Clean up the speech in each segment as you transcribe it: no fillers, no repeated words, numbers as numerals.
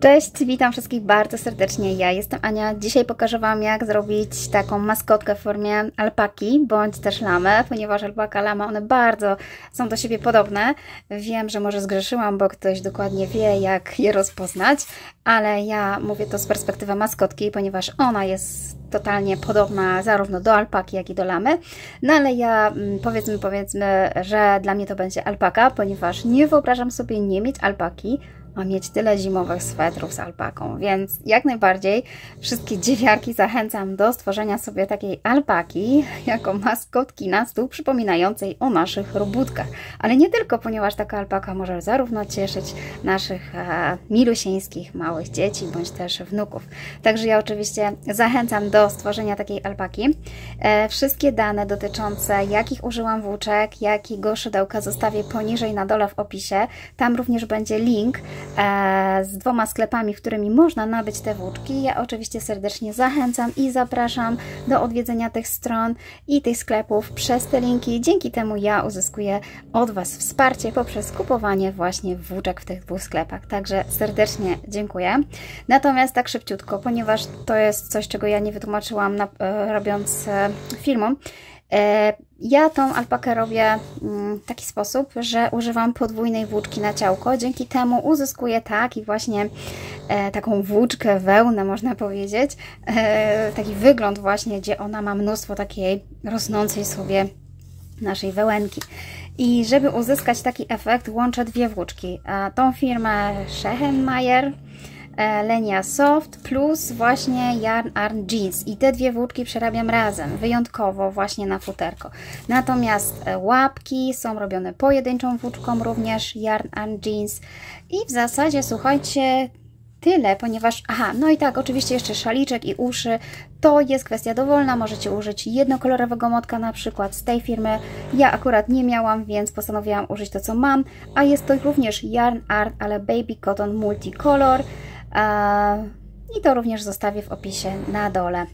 Cześć, witam wszystkich bardzo serdecznie. Ja jestem Ania. Dzisiaj pokażę Wam, jak zrobić taką maskotkę w formie alpaki bądź też lamy, ponieważ alpaka, lama, one bardzo są do siebie podobne. Wiem, że może zgrzeszyłam, bo ktoś dokładnie wie, jak je rozpoznać, ale ja mówię to z perspektywy maskotki, ponieważ ona jest totalnie podobna zarówno do alpaki, jak i do lamy. No ale ja powiedzmy, że dla mnie to będzie alpaka, ponieważ nie wyobrażam sobie nie mieć alpaki, a mieć tyle zimowych swetrów z alpaką, więc jak najbardziej wszystkie dziewiarki zachęcam do stworzenia sobie takiej alpaki jako maskotki na stół, przypominającej o naszych robótkach. Ale nie tylko, ponieważ taka alpaka może zarówno cieszyć naszych milusieńskich małych dzieci, bądź też wnuków. Także ja oczywiście zachęcam do stworzenia takiej alpaki. Wszystkie dane dotyczące jakich użyłam włóczek, jakiego szydełka zostawię poniżej na dole w opisie. Tam również będzie link z 2 sklepami, którymi można nabyć te włóczki. Ja oczywiście serdecznie zachęcam i zapraszam do odwiedzenia tych stron i tych sklepów przez te linki. Dzięki temu ja uzyskuję od Was wsparcie poprzez kupowanie właśnie włóczek w tych 2 sklepach. Także serdecznie dziękuję. Natomiast tak szybciutko, ponieważ to jest coś, czego ja nie wytłumaczyłam robiąc filmu. Ja tą alpakę robię w taki sposób, że używam podwójnej włóczki na ciałko. Dzięki temu uzyskuję taki właśnie taką włóczkę, wełnę można powiedzieć. Taki wygląd właśnie, gdzie ona ma mnóstwo takiej rosnącej sobie naszej wełenki. I żeby uzyskać taki efekt, łączę 2 włóczki. Tą firmę Schehenmayer Lenia Soft plus właśnie Yarn Arn Jeans i te 2 włóczki przerabiam razem, wyjątkowo właśnie na futerko. Natomiast łapki są robione pojedynczą włóczką, również Yarn Arn Jeans i w zasadzie słuchajcie, tyle, ponieważ, no i tak, oczywiście jeszcze szaliczek i uszy, to jest kwestia dowolna, możecie użyć jednokolorowego motka na przykład z tej firmy. Ja akurat nie miałam, więc postanowiłam użyć to, co mam, a jest to również Yarn Art, ale Baby Cotton Multicolor. I to również zostawię w opisie na dole.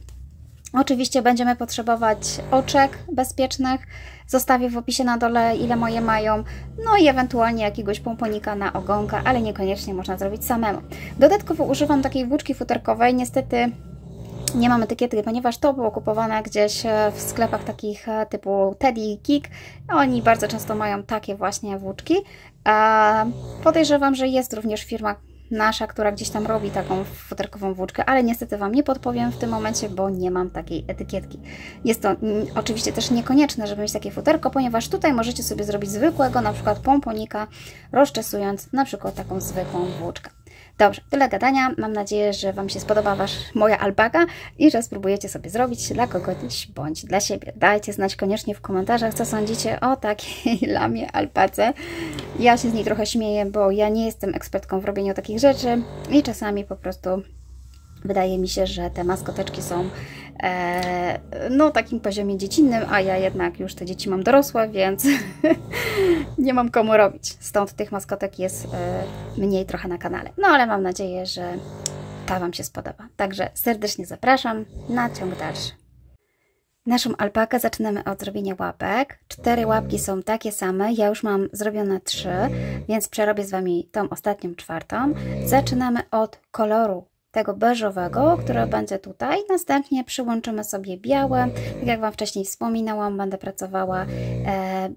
Oczywiście będziemy potrzebować oczek bezpiecznych. Zostawię w opisie na dole, ile moje mają. No i ewentualnie jakiegoś pomponika na ogonka, ale niekoniecznie można zrobić samemu. Dodatkowo używam takiej włóczki futerkowej. Niestety nie mam etykiety, ponieważ to było kupowane gdzieś w sklepach takich typu Teddy i Kik. Oni bardzo często mają takie właśnie włóczki. Podejrzewam, że jest również firma nasza, która gdzieś tam robi taką futerkową włóczkę, ale niestety Wam nie podpowiem w tym momencie, bo nie mam takiej etykietki. Jest to oczywiście też niekonieczne, żeby mieć takie futerko, ponieważ tutaj możecie sobie zrobić zwykłego, na przykład pomponika, rozczesując na przykład taką zwykłą włóczkę. Dobrze, tyle gadania. Mam nadzieję, że Wam się spodoba moja alpaka i że spróbujecie sobie zrobić dla kogoś bądź dla siebie. Dajcie znać koniecznie w komentarzach, co sądzicie o takiej lamie alpace. Ja się z niej trochę śmieję, bo ja nie jestem ekspertką w robieniu takich rzeczy i czasami po prostu wydaje mi się, że te maskoteczki są no takim poziomie dziecinnym, a ja jednak już te dzieci mam dorosłe, więc nie mam komu robić. Stąd tych maskotek jest mniej trochę na kanale. No ale mam nadzieję, że ta Wam się spodoba. Także serdecznie zapraszam na ciąg dalszy. Naszą alpakę zaczynamy od zrobienia łapek. 4 łapki są takie same, ja już mam zrobione 3, więc przerobię z Wami tą ostatnią 4. Zaczynamy od koloru tego beżowego, które będzie tutaj. Następnie przyłączymy sobie białe. Tak jak Wam wcześniej wspominałam, będę pracowała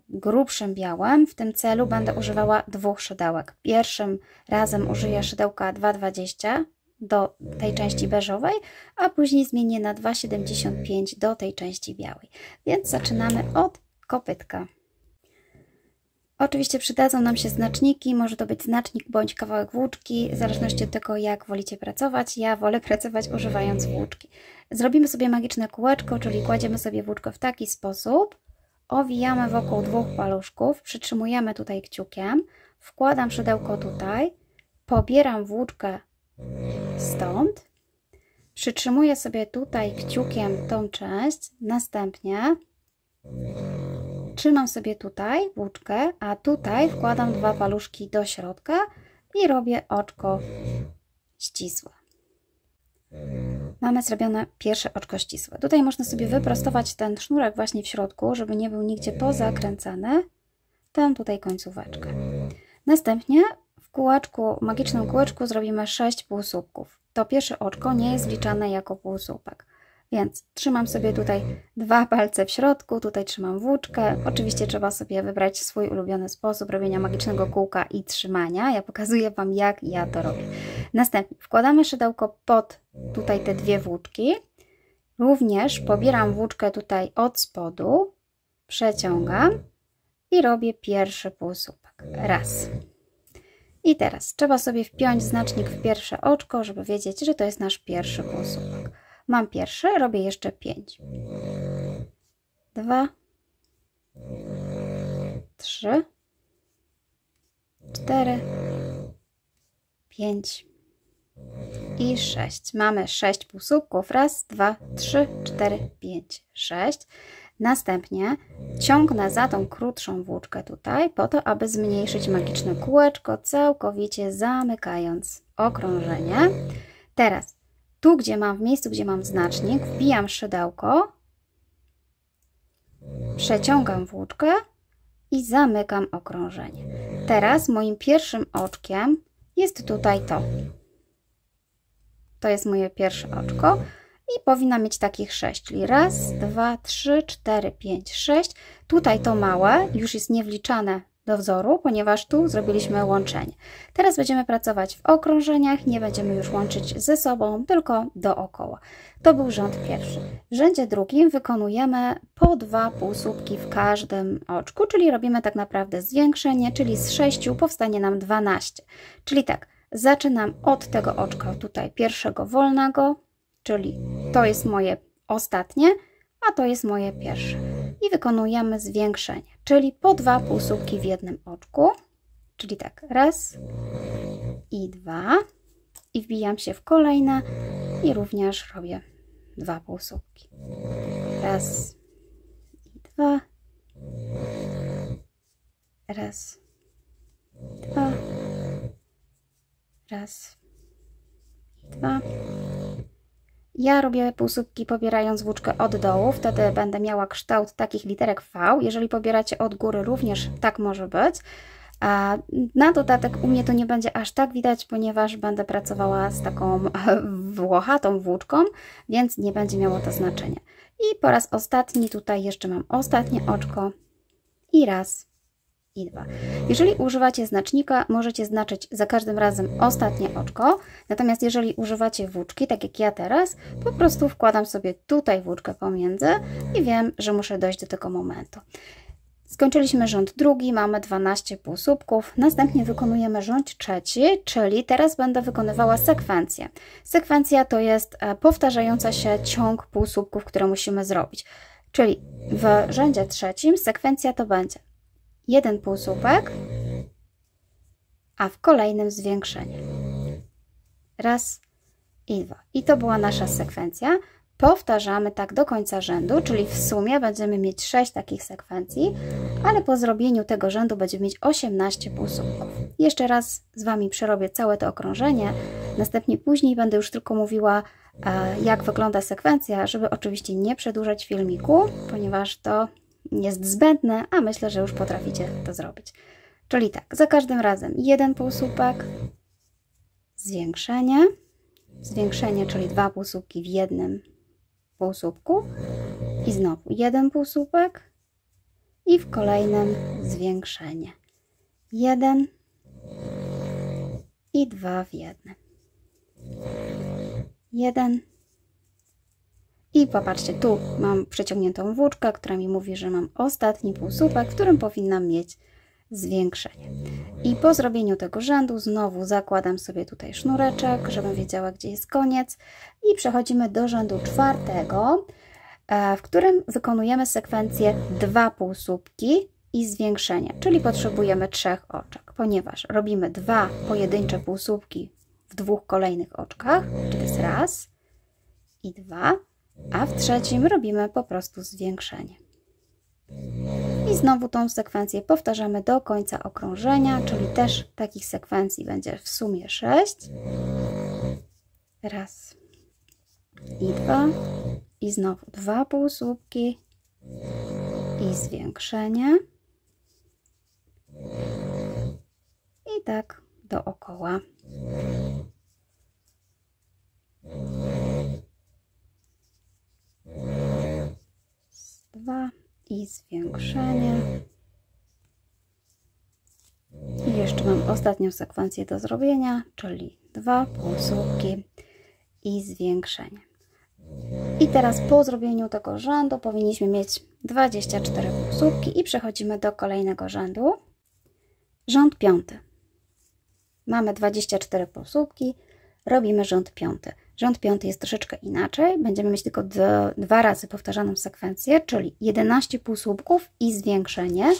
grubszym białem. W tym celu będę używała 2 szydełek. Pierwszym razem użyję szydełka 2,20 do tej części beżowej, a później zmienię na 2,75 do tej części białej. Więc zaczynamy od kopytka. Oczywiście przydadzą nam się znaczniki, może to być znacznik bądź kawałek włóczki, w zależności od tego, jak wolicie pracować. Ja wolę pracować używając włóczki. Zrobimy sobie magiczne kółeczko, czyli kładziemy sobie włóczkę w taki sposób, owijamy wokół 2 paluszków, przytrzymujemy tutaj kciukiem, wkładam szydełko tutaj, pobieram włóczkę stąd, przytrzymuję sobie tutaj kciukiem tą część, następnie trzymam sobie tutaj włóczkę, a tutaj wkładam 2 paluszki do środka i robię oczko ścisłe. Mamy zrobione pierwsze oczko ścisłe. Tutaj można sobie wyprostować ten sznurek właśnie w środku, żeby nie był nigdzie pozakręcany. Tę tutaj końcóweczkę. Następnie w kółeczku, magicznym kółeczku zrobimy 6 półsłupków. To pierwsze oczko nie jest liczane jako półsłupek. Więc trzymam sobie tutaj 2 palce w środku, tutaj trzymam włóczkę. Oczywiście trzeba sobie wybrać swój ulubiony sposób robienia magicznego kółka i trzymania. Ja pokazuję Wam, jak ja to robię. Następnie wkładamy szydełko pod tutaj te 2 włóczki. Również pobieram włóczkę tutaj od spodu, przeciągam i robię pierwszy półsłupek. Raz. I teraz trzeba sobie wpiąć znacznik w pierwsze oczko, żeby wiedzieć, że to jest nasz pierwszy półsłupek. Mam pierwszy, robię jeszcze 5. 2, 3, 4, 5 i 6. Mamy 6 półsłupków. Raz, 2, 3, 4, 5, 6. Następnie ciągnę za tą krótszą włóczkę tutaj, po to, aby zmniejszyć magiczne kółeczko, całkowicie zamykając okrążenie. Teraz tu, gdzie mam, w miejscu, gdzie mam znacznik, wbijam szydełko, przeciągam włóczkę i zamykam okrążenie. Teraz moim pierwszym oczkiem jest tutaj to. To jest moje pierwsze oczko i powinna mieć takich 6, czyli raz, 2, 3, 4, 5, 6. Tutaj to małe już jest niewliczane do wzoru, ponieważ tu zrobiliśmy łączenie. Teraz będziemy pracować w okrążeniach, nie będziemy już łączyć ze sobą, tylko dookoła. To był rząd pierwszy. W rzędzie drugim wykonujemy po 2 półsłupki w każdym oczku, czyli robimy tak naprawdę zwiększenie, czyli z 6 powstanie nam 12. Czyli tak, zaczynam od tego oczka tutaj pierwszego wolnego, czyli to jest moje ostatnie, a to jest moje pierwsze. I wykonujemy zwiększenie, czyli po 2 półsłupki w jednym oczku, czyli tak, raz i 2 i wbijam się w kolejne i również robię 2 półsłupki. Raz i 2, raz, 2, raz, 2. Ja robię półsłupki pobierając włóczkę od dołu, wtedy będę miała kształt takich literek V. Jeżeli pobieracie od góry, również tak może być. A na dodatek u mnie to nie będzie aż tak widać, ponieważ będę pracowała z taką włochatą włóczką, więc nie będzie miało to znaczenia. I po raz ostatni tutaj jeszcze mam ostatnie oczko i raz i 2. Jeżeli używacie znacznika, możecie znaczyć za każdym razem ostatnie oczko, natomiast jeżeli używacie włóczki, tak jak ja teraz, po prostu wkładam sobie tutaj włóczkę pomiędzy i wiem, że muszę dojść do tego momentu. Skończyliśmy rząd drugi, mamy 12 półsłupków, następnie wykonujemy rząd trzeci, czyli teraz będę wykonywała sekwencję. Sekwencja to jest powtarzająca się ciąg półsłupków, które musimy zrobić. Czyli w rzędzie trzecim sekwencja to będzie 1 półsłupek, a w kolejnym zwiększenie. Raz i 2. I to była nasza sekwencja. Powtarzamy tak do końca rzędu, czyli w sumie będziemy mieć 6 takich sekwencji, ale po zrobieniu tego rzędu będziemy mieć 18 półsłupków. Jeszcze raz z Wami przerobię całe to okrążenie, następnie później będę już tylko mówiła, jak wygląda sekwencja, żeby oczywiście nie przedłużać filmiku, ponieważ to jest zbędne, a myślę, że już potraficie to zrobić. Czyli tak, za każdym razem 1 półsłupek, zwiększenie, czyli 2 półsłupki w jednym półsłupku i znowu 1 półsłupek i w kolejnym zwiększenie. 1 i 2 w jednym. 1 i popatrzcie, tu mam przeciągniętą włóczkę, która mi mówi, że mam ostatni półsłupek, w którym powinnam mieć zwiększenie. I po zrobieniu tego rzędu znowu zakładam sobie tutaj sznureczek, żebym wiedziała, gdzie jest koniec i przechodzimy do rzędu czwartego, w którym wykonujemy sekwencję 2 półsłupki i zwiększenie, czyli potrzebujemy 3 oczek, ponieważ robimy 2 pojedyncze półsłupki w 2 kolejnych oczkach, czyli to jest raz i 2, a w trzecim robimy po prostu zwiększenie. I znowu tą sekwencję powtarzamy do końca okrążenia, czyli też takich sekwencji będzie w sumie 6. Raz i 2 i znowu 2 półsłupki i zwiększenie. I tak dookoła. Dwa i zwiększenie. I jeszcze mam ostatnią sekwencję do zrobienia, czyli 2 półsłupki i zwiększenie. I teraz po zrobieniu tego rzędu powinniśmy mieć 24 półsłupki i przechodzimy do kolejnego rzędu. Rząd 5. Mamy 24 półsłupki, robimy rząd 5. Rząd 5 jest troszeczkę inaczej, będziemy mieć tylko 2 razy powtarzaną sekwencję, czyli 11 półsłupków i zwiększenie.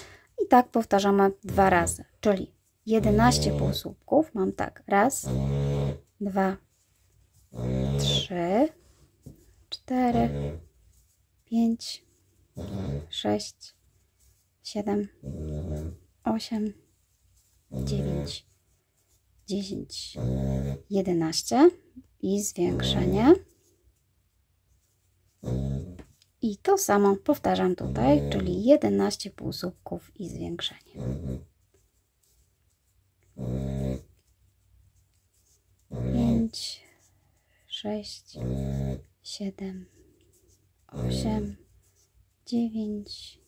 I tak powtarzamy 2 razy, czyli 11 półsłupków. Mam tak, raz, 2, 3, 4, 5, 6, 7, 8, 9, 10, 11 i zwiększenie. I to samo powtarzam tutaj, czyli 11 półsłupków i zwiększenie. 5, 6, 7, 8, 9,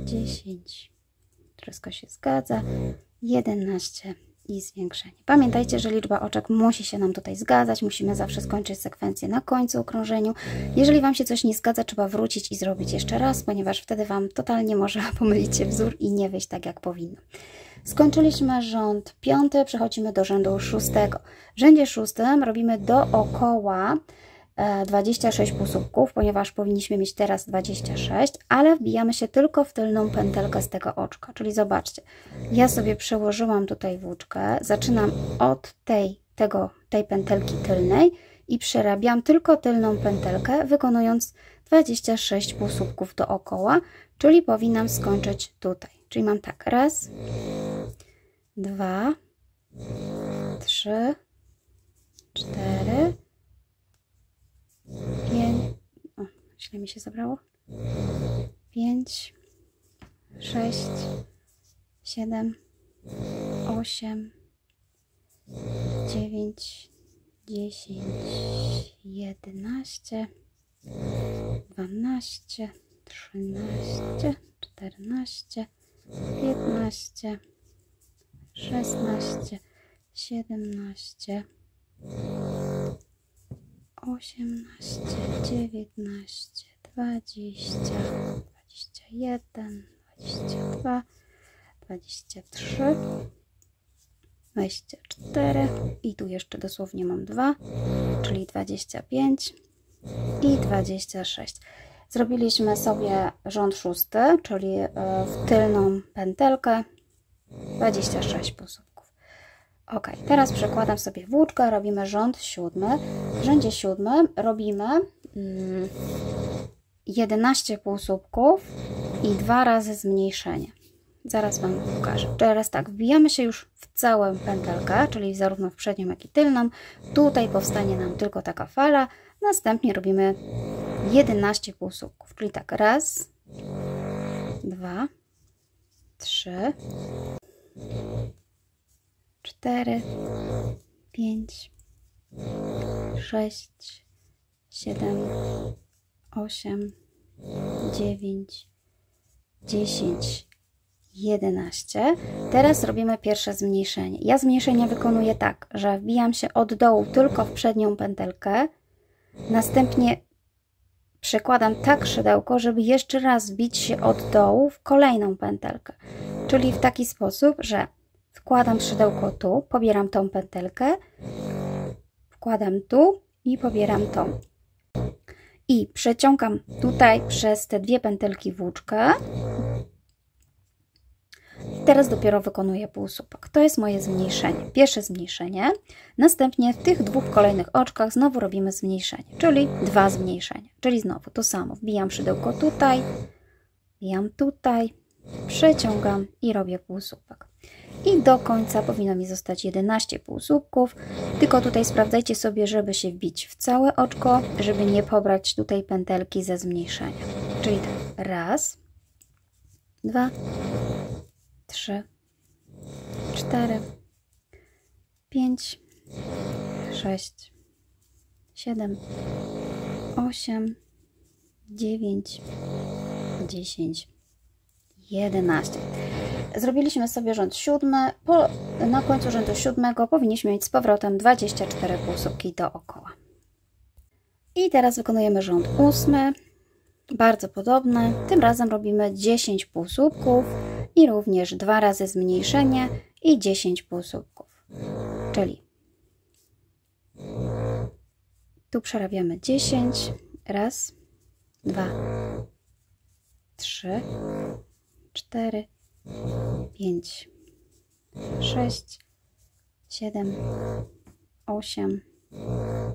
10. Wszystko się zgadza. 11 i zwiększenie. Pamiętajcie, że liczba oczek musi się nam tutaj zgadzać. Musimy zawsze skończyć sekwencję na końcu okrążeniu. Jeżeli Wam się coś nie zgadza, trzeba wrócić i zrobić jeszcze raz, ponieważ wtedy Wam totalnie może pomylić się wzór i nie wyjść tak, jak powinno. Skończyliśmy rząd 5, przechodzimy do rzędu 6. W rzędzie 6 robimy dookoła 26 półsłupków, ponieważ powinniśmy mieć teraz 26, ale wbijamy się tylko w tylną pętelkę z tego oczka. Czyli zobaczcie, ja sobie przełożyłam tutaj włóczkę, zaczynam od tej pętelki tylnej i przerabiam tylko tylną pętelkę, wykonując 26 półsłupków dookoła, czyli powinnam skończyć tutaj. Czyli mam tak, raz, 2, 3, 4, 5, źle mi się zabrało, 5, 6, 7, 8, 9, 10, 11, 12, 13, 14, 15, 16, 17, 18, 19, 20, 21, 22, 23, 24 i tu jeszcze dosłownie mam 2, czyli 25 i 26. Zrobiliśmy sobie rząd 6, czyli w tylną pętelkę 26 półsłupków. Ok, teraz przekładam sobie włóczkę, robimy rząd 7. W rzędzie 7 robimy 11 półsłupków i 2 razy zmniejszenie. Zaraz Wam pokażę. Teraz tak, wbijamy się już w całą pętelkę, czyli zarówno w przednią, jak i tylną. Tutaj powstanie nam tylko taka fala. Następnie robimy 11 półsłupków, czyli tak, raz, 2, 3, 4, 5, 6, 7, 8, 9, 10, 11. Teraz robimy pierwsze zmniejszenie. Ja zmniejszenie wykonuję tak, że wbijam się od dołu tylko w przednią pętelkę, następnie przekładam tak szydełko, żeby jeszcze raz wbić się od dołu w kolejną pętelkę. Czyli w taki sposób, że wkładam szydełko tu, pobieram tą pętelkę, wkładam tu i pobieram tą. I przeciągam tutaj przez te 2 pętelki włóczkę. Teraz dopiero wykonuję półsłupek. To jest moje zmniejszenie. Pierwsze zmniejszenie. Następnie w tych 2 kolejnych oczkach znowu robimy zmniejszenie, czyli 2 zmniejszenia. Czyli znowu to samo. Wbijam szydełko tutaj, wbijam tutaj, przeciągam i robię półsłupek. I do końca powinno mi zostać 11 półsłupków. Tylko tutaj sprawdzajcie sobie, żeby się wbić w całe oczko, żeby nie pobrać tutaj pętelki ze zmniejszenia. Czyli tak, raz, 2, 3, 4, 5, 6, 7, 8, 9, 10, 11. Zrobiliśmy sobie rząd 7. Na końcu rzędu 7 powinniśmy mieć z powrotem 24 półsłupki dookoła. I teraz wykonujemy rząd 8. Bardzo podobny. Tym razem robimy 10 półsłupków i również 2 razy zmniejszenie i 10 półsłupków. Czyli tu przerabiamy 10. Raz, 2, 3, 4, 5, 6, 7, 8,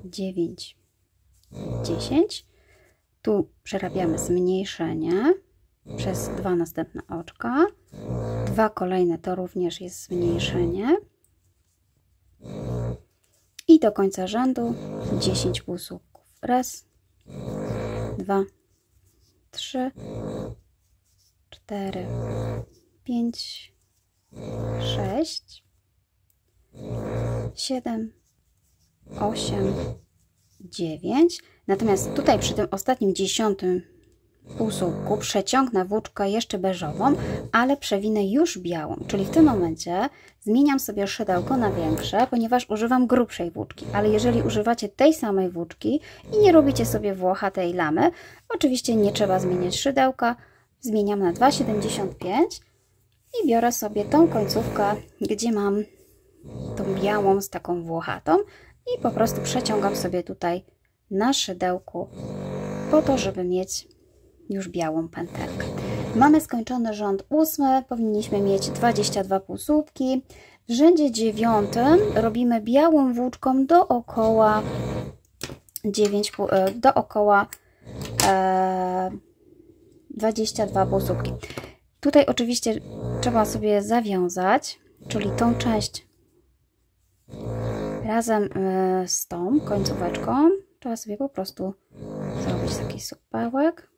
9, 10. Tu przerabiamy zmniejszenie przez 2 następne oczka. 2 kolejne to również jest zmniejszenie. I do końca rzędu 10 półsłupków. Raz, 2, 3, 4, 5, 6, 7, 8, 9. Natomiast tutaj przy tym ostatnim 10 półsłupku przeciągnę włóczkę jeszcze beżową, ale przewinę już białą. Czyli w tym momencie zmieniam sobie szydełko na większe, ponieważ używam grubszej włóczki. Ale jeżeli używacie tej samej włóczki i nie robicie sobie włochatej lamy, oczywiście nie trzeba zmieniać szydełka. Zmieniam na 2,75 i biorę sobie tą końcówkę, gdzie mam tą białą z taką włochatą i po prostu przeciągam sobie tutaj na szydełku po to, żeby mieć już białą pętelkę. Mamy skończony rząd 8, powinniśmy mieć 22 półsłupki. W rzędzie 9 robimy białą włóczką dookoła 22 półsłupki. Tutaj oczywiście trzeba sobie zawiązać, czyli tą część razem z tą końcóweczką trzeba sobie po prostu zrobić taki supełek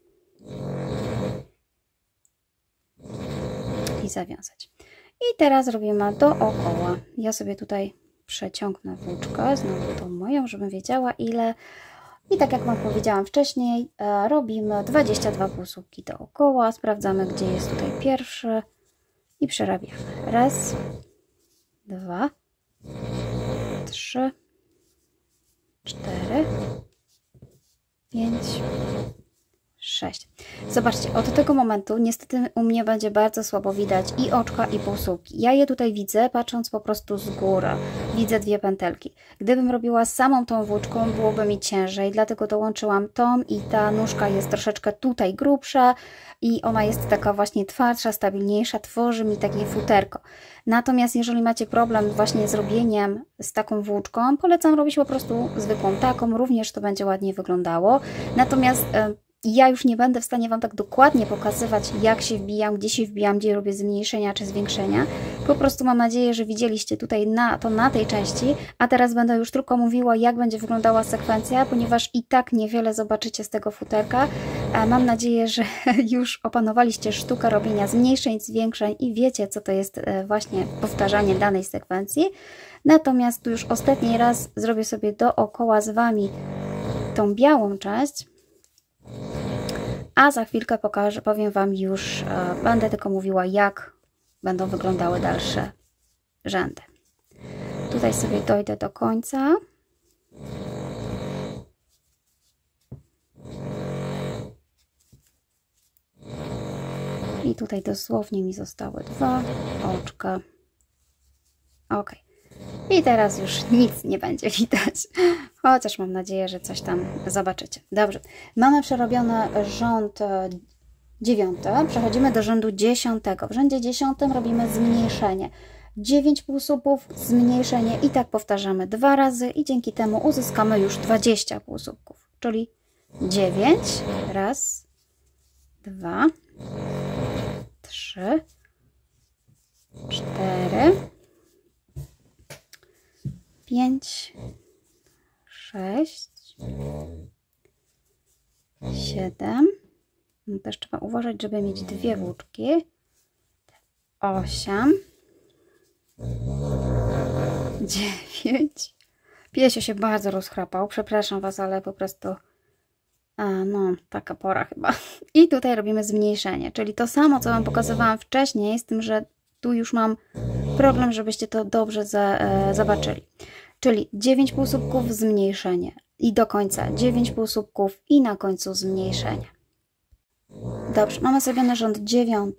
i zawiązać. I teraz robimy dookoła. Ja sobie tutaj przeciągnę włóczkę, znowu tą moją, żebym wiedziała ile. I tak jak Wam powiedziałam wcześniej, robimy 22 półsłupki dookoła. Sprawdzamy, gdzie jest tutaj pierwszy i przerabiamy. Raz, 2, 3, 4, 5, 6. Zobaczcie, od tego momentu niestety u mnie będzie bardzo słabo widać i oczka, i półsłupki. Ja je tutaj widzę, patrząc po prostu z góry. Widzę 2 pętelki. Gdybym robiła samą tą włóczką, byłoby mi ciężej, dlatego dołączyłam tą i ta nóżka jest troszeczkę tutaj grubsza i ona jest taka właśnie twardsza, stabilniejsza, tworzy mi takie futerko. Natomiast jeżeli macie problem właśnie z robieniem z taką włóczką, polecam robić po prostu zwykłą taką, również to będzie ładnie wyglądało. Natomiast ja już nie będę w stanie Wam tak dokładnie pokazywać, jak się wbijam, gdzie robię zmniejszenia czy zwiększenia. Po prostu mam nadzieję, że widzieliście tutaj na tej części, a teraz będę już tylko mówiła, jak będzie wyglądała sekwencja, ponieważ i tak niewiele zobaczycie z tego futerka. Mam nadzieję, że już opanowaliście sztukę robienia zmniejszeń, zwiększeń i wiecie, co to jest właśnie powtarzanie danej sekwencji. Natomiast tu już ostatni raz zrobię sobie dookoła z Wami tą białą część. A za chwilkę powiem Wam już, będę tylko mówiła, jak będą wyglądały dalsze rzędy. Tutaj sobie dojdę do końca. I tutaj dosłownie mi zostały 2 oczka. Ok. I teraz już nic nie będzie widać. Chociaż mam nadzieję, że coś tam zobaczycie. Dobrze. Mamy przerobiony rząd 9. Przechodzimy do rzędu 10. W rzędzie 10 robimy zmniejszenie. 9 półsłupów, zmniejszenie i tak powtarzamy 2 razy i dzięki temu uzyskamy już 20 półsłupków. Czyli 9. Raz, 2, 3, 4, 5, 6, 7. No też trzeba uważać, żeby mieć 2 włóczki. 8, 9. Piesio się bardzo rozchrapał. Przepraszam Was, ale po prostu no, taka pora chyba. I tutaj robimy zmniejszenie, czyli to samo, co Wam pokazywałam wcześniej, z tym, że tu już mam problem, żebyście to dobrze zobaczyli. Czyli 9 półsłupków, zmniejszenie i do końca 9 półsłupków i na końcu zmniejszenie. Dobrze, mamy zrobiony rząd 9.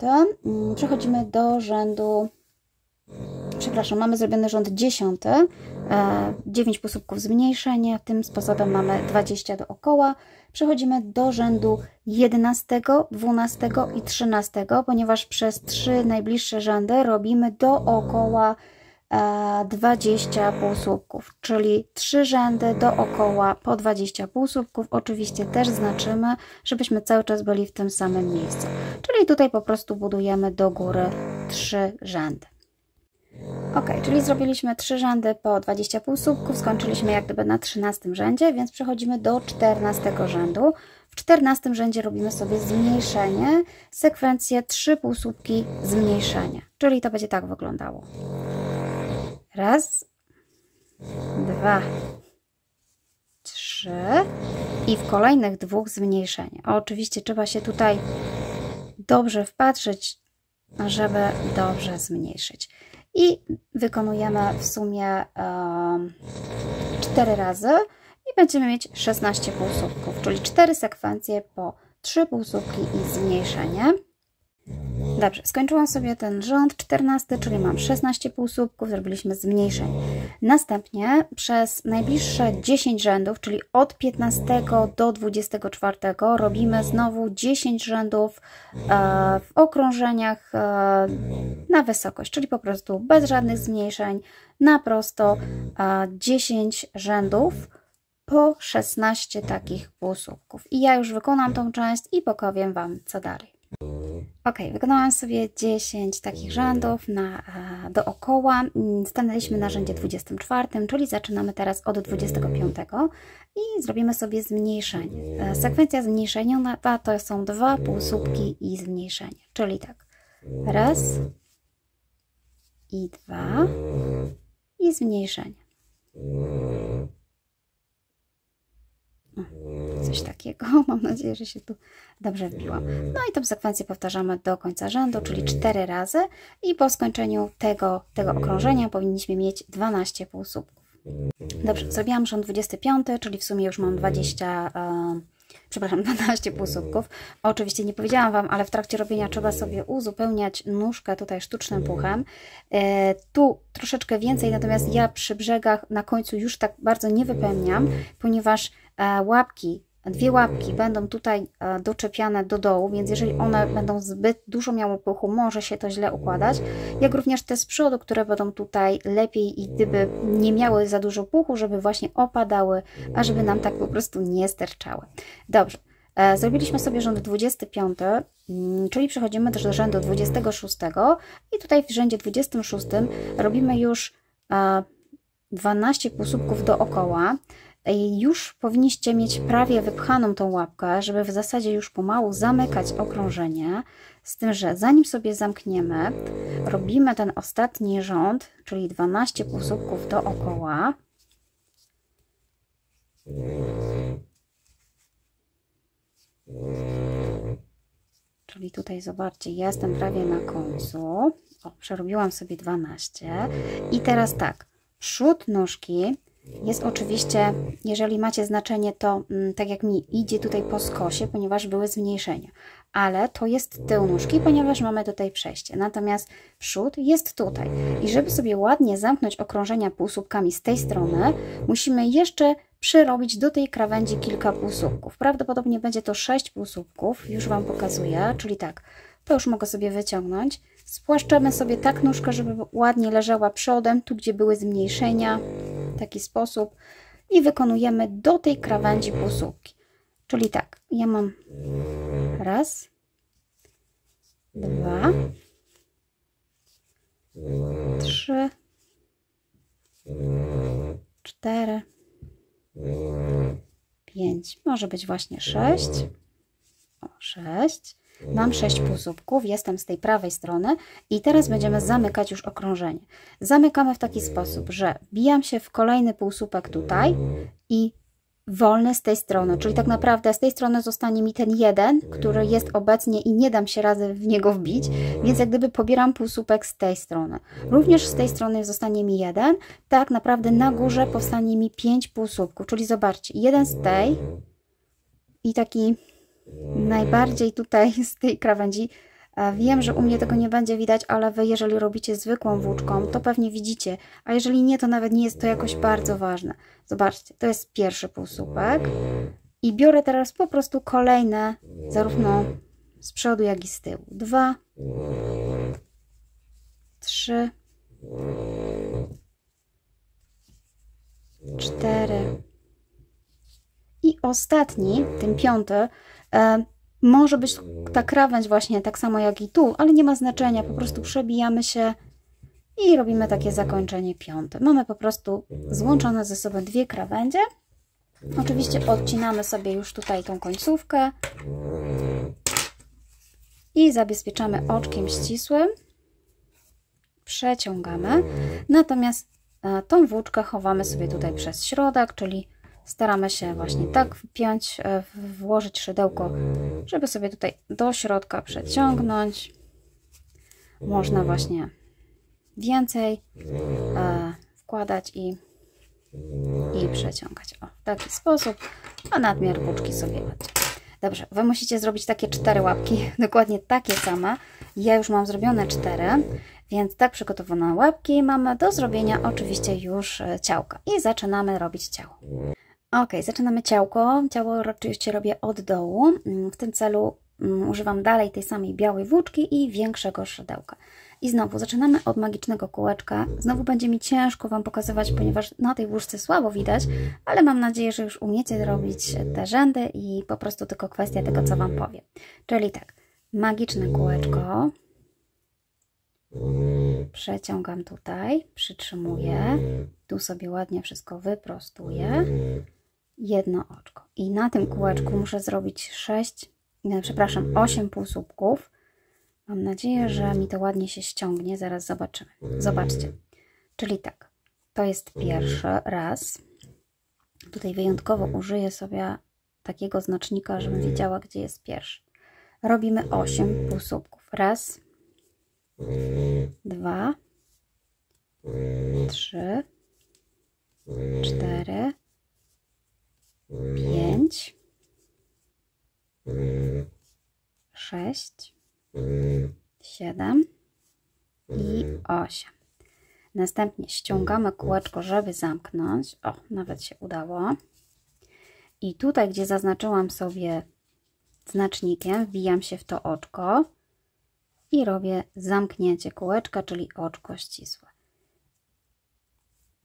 Przechodzimy do rzędu, przepraszam, mamy zrobiony rząd 10. 9 półsłupków, zmniejszenie. Tym sposobem mamy 20 dookoła. Przechodzimy do rzędu 11, 12 i 13, ponieważ przez 3 najbliższe rzędy robimy dookoła 20 półsłupków, czyli 3 rzędy dookoła po 20 półsłupków. Oczywiście też znaczymy, żebyśmy cały czas byli w tym samym miejscu. Czyli tutaj po prostu budujemy do góry 3 rzędy. Ok, czyli zrobiliśmy 3 rzędy po 20 półsłupków, skończyliśmy jak gdyby na 13 rzędzie, więc przechodzimy do 14 rzędu. W 14 rzędzie robimy sobie zmniejszenie, sekwencję 3 półsłupki, zmniejszenie, czyli to będzie tak wyglądało. Raz, 2, 3 i w kolejnych 2 zmniejszenie. Oczywiście trzeba się tutaj dobrze wpatrzeć, żeby dobrze zmniejszyć. I wykonujemy w sumie 4 razy i będziemy mieć 16 półsłupków, czyli 4 sekwencje po 3 półsłupki i zmniejszenie. Dobrze, skończyłam sobie ten rząd 14, czyli mam 16 półsłupków, zrobiliśmy zmniejszenie. Następnie przez najbliższe 10 rzędów, czyli od 15 do 24 robimy znowu 10 rzędów w okrążeniach na wysokość, czyli po prostu bez żadnych zmniejszeń, na prosto 10 rzędów po 16 takich półsłupków. I ja już wykonam tą część i pokażę Wam, co dalej. Ok, wykonałam sobie 10 takich rzędów dookoła. Stanęliśmy na rzędzie 24, czyli zaczynamy teraz od 25 i zrobimy sobie zmniejszenie. Sekwencja zmniejszenia to są 2 półsłupki i zmniejszenie, czyli tak, raz i 2 i zmniejszenie. Coś takiego. Mam nadzieję, że się tu dobrze wbiłam. No i tą sekwencję powtarzamy do końca rzędu, czyli 4 razy i po skończeniu tego okrążenia powinniśmy mieć 12 półsłupków. Dobrze, zrobiłam rząd 25, czyli w sumie już mam 12 półsłupków. Oczywiście nie powiedziałam Wam, ale w trakcie robienia trzeba sobie uzupełniać nóżkę tutaj sztucznym puchem. Tu troszeczkę więcej, natomiast ja przy brzegach na końcu już tak bardzo nie wypełniam, ponieważ łapki, 2 łapki będą tutaj doczepiane do dołu, więc jeżeli one będą zbyt dużo miały puchu, może się to źle układać, jak również te z przodu, które będą tutaj lepiej i gdyby nie miały za dużo puchu, żeby właśnie opadały, a żeby nam tak po prostu nie sterczały. Dobrze, zrobiliśmy sobie rząd 25, czyli przechodzimy też do rzędu 26 i tutaj w rzędzie 26 robimy już 12 półsłupków dookoła. Już powinniście mieć prawie wypchaną tą łapkę, żeby w zasadzie już pomału zamykać okrążenie, z tym, że zanim sobie zamkniemy, robimy ten ostatni rząd, czyli 12 półsłupków dookoła. Czyli tutaj zobaczcie, jestem prawie na końcu. O, przerobiłam sobie 12 i teraz tak, przód nóżki jest oczywiście, jeżeli macie znaczenie, to tak jak mi idzie tutaj po skosie, ponieważ były zmniejszenia, ale to jest tył nóżki, ponieważ mamy tutaj przejście, natomiast przód jest tutaj i żeby sobie ładnie zamknąć okrążenia półsłupkami z tej strony, musimy jeszcze przyrobić do tej krawędzi kilka półsłupków. Prawdopodobnie będzie to 6 półsłupków, już Wam pokazuję, czyli tak, to już mogę sobie wyciągnąć. Spłaszczamy sobie tak nóżkę, żeby ładnie leżała przodem, tu gdzie były zmniejszenia, w taki sposób i wykonujemy do tej krawędzi półsłupki. Czyli tak, ja mam raz, 2, 3, 4, 5, może być właśnie 6, 6, Mam 6 półsłupków, jestem z tej prawej strony i teraz będziemy zamykać już okrążenie. Zamykamy w taki sposób, że wbijam się w kolejny półsłupek tutaj i wolny z tej strony, czyli tak naprawdę z tej strony zostanie mi ten jeden, który jest obecnie i nie dam się razy w niego wbić, więc jak gdyby pobieram półsłupek z tej strony. Również z tej strony zostanie mi jeden, tak naprawdę na górze powstanie mi 5 półsłupków, czyli zobaczcie, jeden z tej i taki najbardziej tutaj z tej krawędzi. Wiem, że u mnie tego nie będzie widać, ale Wy jeżeli robicie zwykłą włóczką, to pewnie widzicie, a jeżeli nie, to nawet nie jest to jakoś bardzo ważne. Zobaczcie, to jest pierwszy półsłupek i biorę teraz po prostu kolejne, zarówno z przodu, jak i z tyłu. 2, 3, 4 i ostatni, ten piąty, może być ta krawędź właśnie tak samo jak i tu, ale nie ma znaczenia, po prostu przebijamy się i robimy takie zakończenie piąte. Mamy po prostu złączone ze sobą dwie krawędzie. Oczywiście odcinamy sobie już tutaj tą końcówkę i zabezpieczamy oczkiem ścisłym. Przeciągamy, natomiast tą włóczkę chowamy sobie tutaj przez środek, czyli staramy się właśnie tak wpiąć, włożyć szydełko, żeby sobie tutaj do środka przeciągnąć. Można właśnie więcej wkładać i przeciągać. O, w taki sposób, a nadmiar włóczki sobie będzie. Dobrze, Wy musicie zrobić takie 4 łapki, dokładnie takie same. Ja już mam zrobione 4, więc tak przygotowane łapki mamy do zrobienia oczywiście już ciałka. I zaczynamy robić ciało. Ok, zaczynamy ciałko. Ciało oczywiście robię od dołu. W tym celu używam dalej tej samej białej włóczki i większego szydełka. I znowu zaczynamy od magicznego kółeczka. Znowu będzie mi ciężko Wam pokazywać, ponieważ na tej włóczce słabo widać, ale mam nadzieję, że już umiecie robić te rzędy i po prostu tylko kwestia tego, co Wam powiem. Czyli tak, magiczne kółeczko. Przeciągam tutaj, przytrzymuję. Tu sobie ładnie wszystko wyprostuję. Jedno oczko. I na tym kółeczku muszę zrobić 8 półsłupków. Mam nadzieję, że mi to ładnie się ściągnie. Zaraz zobaczymy. Zobaczcie. Czyli tak, to jest pierwszy raz. Tutaj wyjątkowo użyję sobie takiego znacznika, żebym wiedziała, gdzie jest pierwszy. Robimy 8 półsłupków. Raz, 2, 3, 4, 5, 6, 7 i 8. Następnie ściągamy kółeczko, żeby zamknąć. O, nawet się udało. I tutaj, gdzie zaznaczyłam sobie znacznikiem, wbijam się w to oczko i robię zamknięcie kółeczka, czyli oczko ścisłe.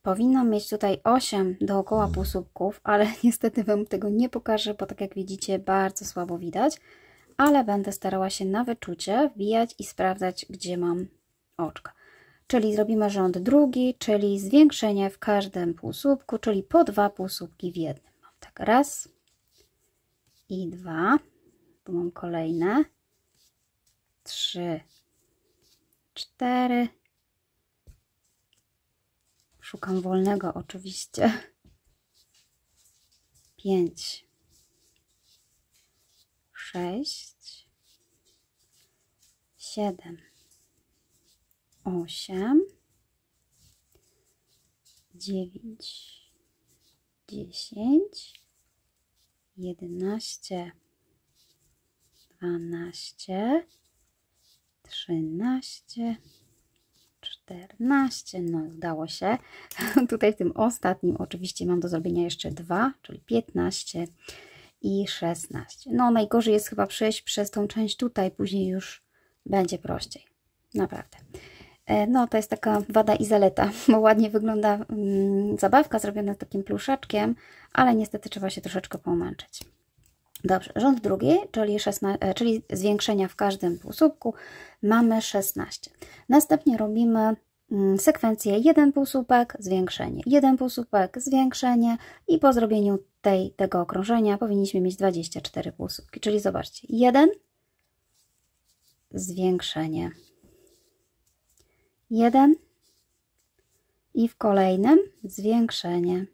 Powinnam mieć tutaj 8 dookoła półsłupków, ale niestety Wam tego nie pokażę, bo tak jak widzicie, bardzo słabo widać. Ale będę starała się na wyczucie wbijać i sprawdzać, gdzie mam oczka. Czyli zrobimy rząd drugi, czyli zwiększenie w każdym półsłupku, czyli po 2 półsłupki w jednym. Mam tak raz i 2. Tu mam kolejne 3, 4. Szukam wolnego oczywiście. 5, 6, 7, 8, 9, 10, 11, 12, 13, 14, no udało się. Tutaj w tym ostatnim oczywiście mam do zrobienia jeszcze 2, czyli 15 i 16. No najgorzej jest chyba przejść przez tą część tutaj, później już będzie prościej. Naprawdę. No to jest taka wada i zaleta, bo ładnie wygląda zabawka zrobiona z takim pluszeczkiem, ale niestety trzeba się troszeczkę pomęczyć. Dobrze, rząd drugi, czyli zwiększenia w każdym półsłupku, mamy 16. Następnie robimy sekwencję 1 półsłupek, zwiększenie, 1 półsłupek, zwiększenie i po zrobieniu tego okrążenia powinniśmy mieć 24 półsłupki. Czyli zobaczcie, 1, zwiększenie. 1 i w kolejnym zwiększenie.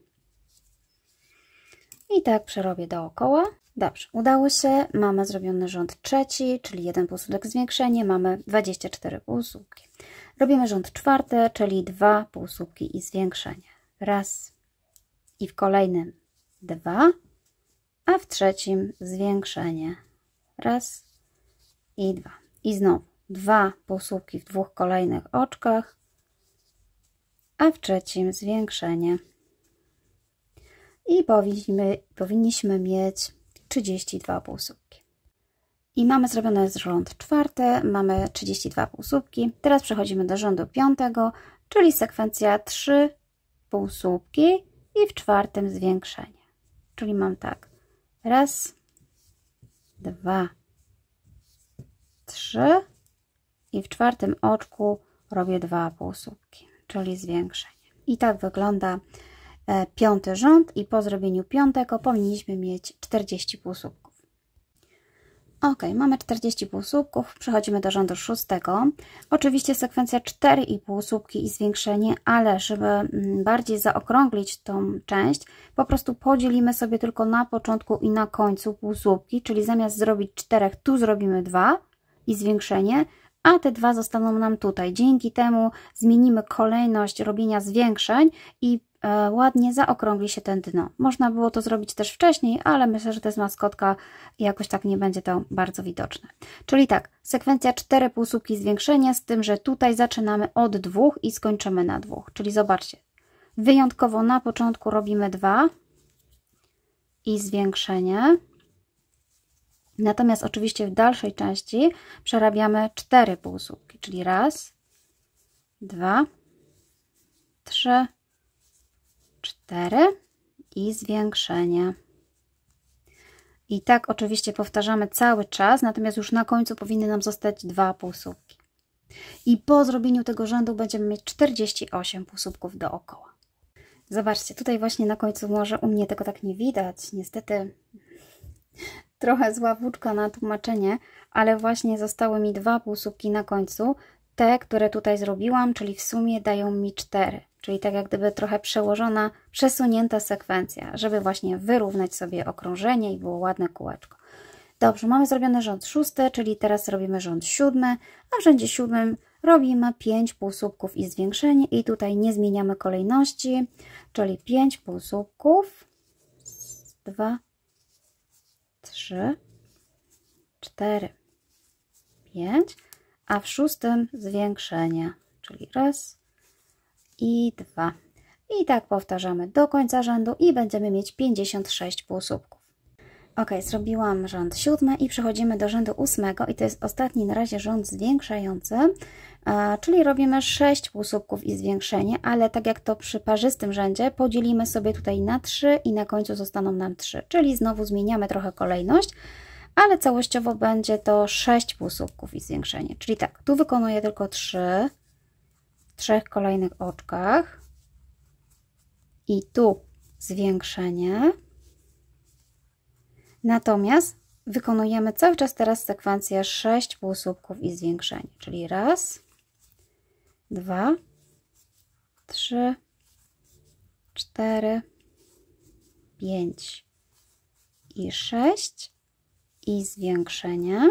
I tak przerobię dookoła. Dobrze, udało się. Mamy zrobiony rząd trzeci, czyli 1 półsłupek zwiększenie. Mamy 24 półsłupki. Robimy rząd czwarty, czyli 2 półsłupki i zwiększenie. Raz i w kolejnym 2, a w trzecim zwiększenie. Raz i 2. I znowu 2 półsłupki w 2 kolejnych oczkach, a w trzecim zwiększenie. I powinniśmy mieć 32 półsłupki. I mamy zrobiony rząd czwarty, mamy 32 półsłupki. Teraz przechodzimy do rządu piątego, czyli sekwencja 3 półsłupki i w czwartym zwiększenie. Czyli mam tak, raz, 2, 3 i w czwartym oczku robię 2 półsłupki, czyli zwiększenie. I tak wygląda piąty rząd i po zrobieniu piątego powinniśmy mieć 40 półsłupków. Ok, mamy 40 półsłupków, przechodzimy do rządu szóstego. Oczywiście sekwencja 4,5 półsłupki i zwiększenie, ale żeby bardziej zaokrąglić tą część, po prostu podzielimy sobie tylko na początku i na końcu półsłupki, czyli zamiast zrobić 4, tu zrobimy 2 i zwiększenie, a te 2 zostaną nam tutaj. Dzięki temu zmienimy kolejność robienia zwiększeń i ładnie zaokrągli się ten dno. Można było to zrobić też wcześniej, ale myślę, że to jest maskotka i jakoś tak nie będzie to bardzo widoczne. Czyli tak, sekwencja 4 półsłupki zwiększenia, z tym, że tutaj zaczynamy od 2 i skończymy na 2. Czyli zobaczcie, wyjątkowo na początku robimy 2 i zwiększenie. Natomiast oczywiście w dalszej części przerabiamy 4 półsłupki, czyli raz, 2, 3, 4 i zwiększenie. I tak oczywiście powtarzamy cały czas, natomiast już na końcu powinny nam zostać 2 półsłupki. I po zrobieniu tego rzędu będziemy mieć 48 półsłupków dookoła. Zobaczcie, tutaj właśnie na końcu może u mnie tego tak nie widać. Niestety trochę zła włóczka na tłumaczenie, ale właśnie zostały mi 2 półsłupki na końcu. Te, które tutaj zrobiłam, czyli w sumie dają mi 4. Czyli tak jak gdyby trochę przełożona, przesunięta sekwencja, żeby właśnie wyrównać sobie okrążenie i było ładne kółeczko. Dobrze, mamy zrobiony rząd szósty, czyli teraz robimy rząd siódmy, a w rzędzie siódmym robimy 5 półsłupków i zwiększenie i tutaj nie zmieniamy kolejności, czyli 5 półsłupków, 2, 3, 4, 5, a w szóstym zwiększenie, czyli raz i 2. I tak powtarzamy do końca rzędu i będziemy mieć 56 półsłupków. Ok, zrobiłam rząd siódmy i przechodzimy do rzędu ósmego i to jest ostatni na razie rząd zwiększający, czyli robimy 6 półsłupków i zwiększenie, ale tak jak to przy parzystym rzędzie podzielimy sobie tutaj na 3 i na końcu zostaną nam 3, czyli znowu zmieniamy trochę kolejność, ale całościowo będzie to 6 półsłupków i zwiększenie, czyli tak, tu wykonuję tylko 3 w 3 kolejnych oczkach i tu zwiększenie. Natomiast wykonujemy cały czas teraz sekwencję 6 półsłupków i zwiększenie, czyli raz, 2, 3, 4, 5 i 6 i zwiększenie.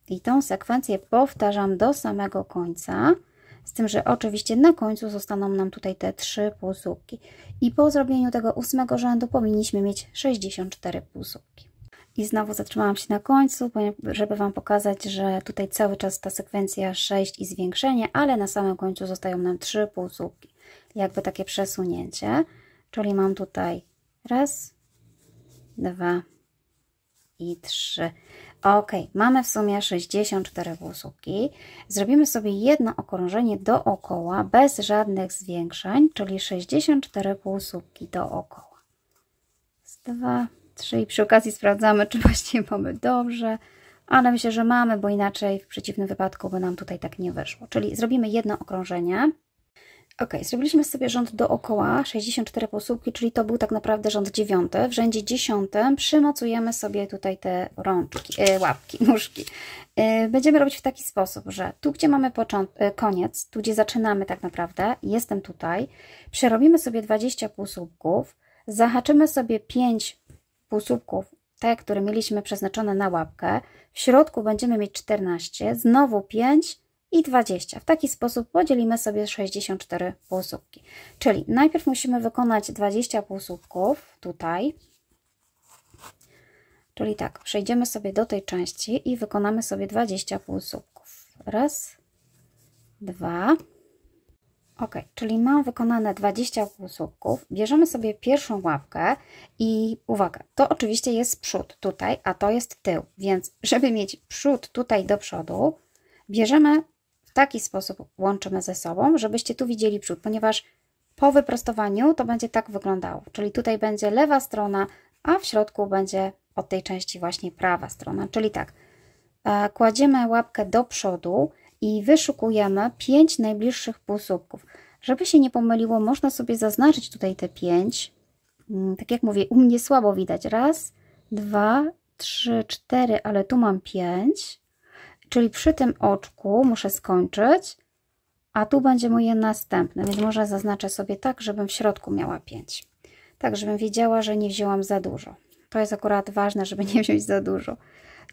I tą sekwencję powtarzam do samego końca, z tym, że oczywiście na końcu zostaną nam tutaj te 3 półsłupki. I po zrobieniu tego 8 rzędu powinniśmy mieć 64 półsłupki. I znowu zatrzymałam się na końcu, żeby Wam pokazać, że tutaj cały czas ta sekwencja 6 i zwiększenie, ale na samym końcu zostają nam 3 półsłupki. Jakby takie przesunięcie. Czyli mam tutaj raz, 2 i 3. Ok, mamy w sumie 64 półsłupki. Zrobimy sobie jedno okrążenie dookoła, bez żadnych zwiększeń, czyli 64 półsłupki dookoła. 2, 3 i przy okazji sprawdzamy, czy właśnie mamy dobrze, ale myślę, że mamy, bo inaczej w przeciwnym wypadku by nam tutaj tak nie wyszło. Czyli zrobimy jedno okrążenie. Ok, zrobiliśmy sobie rząd dookoła, 64 półsłupki, czyli to był tak naprawdę rząd 9. W rzędzie 10 przymocujemy sobie tutaj te rączki, łapki, nóżki. Będziemy robić w taki sposób, że tu, gdzie mamy koniec, tu, gdzie zaczynamy tak naprawdę, jestem tutaj, przerobimy sobie 20 półsłupków, zahaczymy sobie 5 półsłupków, te, które mieliśmy przeznaczone na łapkę, w środku będziemy mieć 14, znowu 5 i 20. W taki sposób podzielimy sobie 64 półsłupki. Czyli najpierw musimy wykonać 20 półsłupków tutaj. Czyli tak, przejdziemy sobie do tej części i wykonamy sobie 20 półsłupków. Raz, dwa. Ok, czyli mam wykonane 20 półsłupków. Bierzemy sobie pierwszą łapkę i uwaga, to oczywiście jest przód tutaj, a to jest tył. Więc żeby mieć przód tutaj do przodu, bierzemy w taki sposób, łączymy ze sobą, żebyście tu widzieli przód, ponieważ po wyprostowaniu to będzie tak wyglądało. Czyli tutaj będzie lewa strona, a w środku będzie od tej części właśnie prawa strona. Czyli tak, kładziemy łapkę do przodu i wyszukujemy 5 najbliższych półsłupków. Żeby się nie pomyliło, można sobie zaznaczyć tutaj te 5. Tak jak mówię, u mnie słabo widać. Raz, 2, 3, 4, ale tu mam 5. Czyli przy tym oczku muszę skończyć, a tu będzie moje następne, więc może zaznaczę sobie tak, żebym w środku miała 5. Tak, żebym wiedziała, że nie wzięłam za dużo. To jest akurat ważne, żeby nie wziąć za dużo.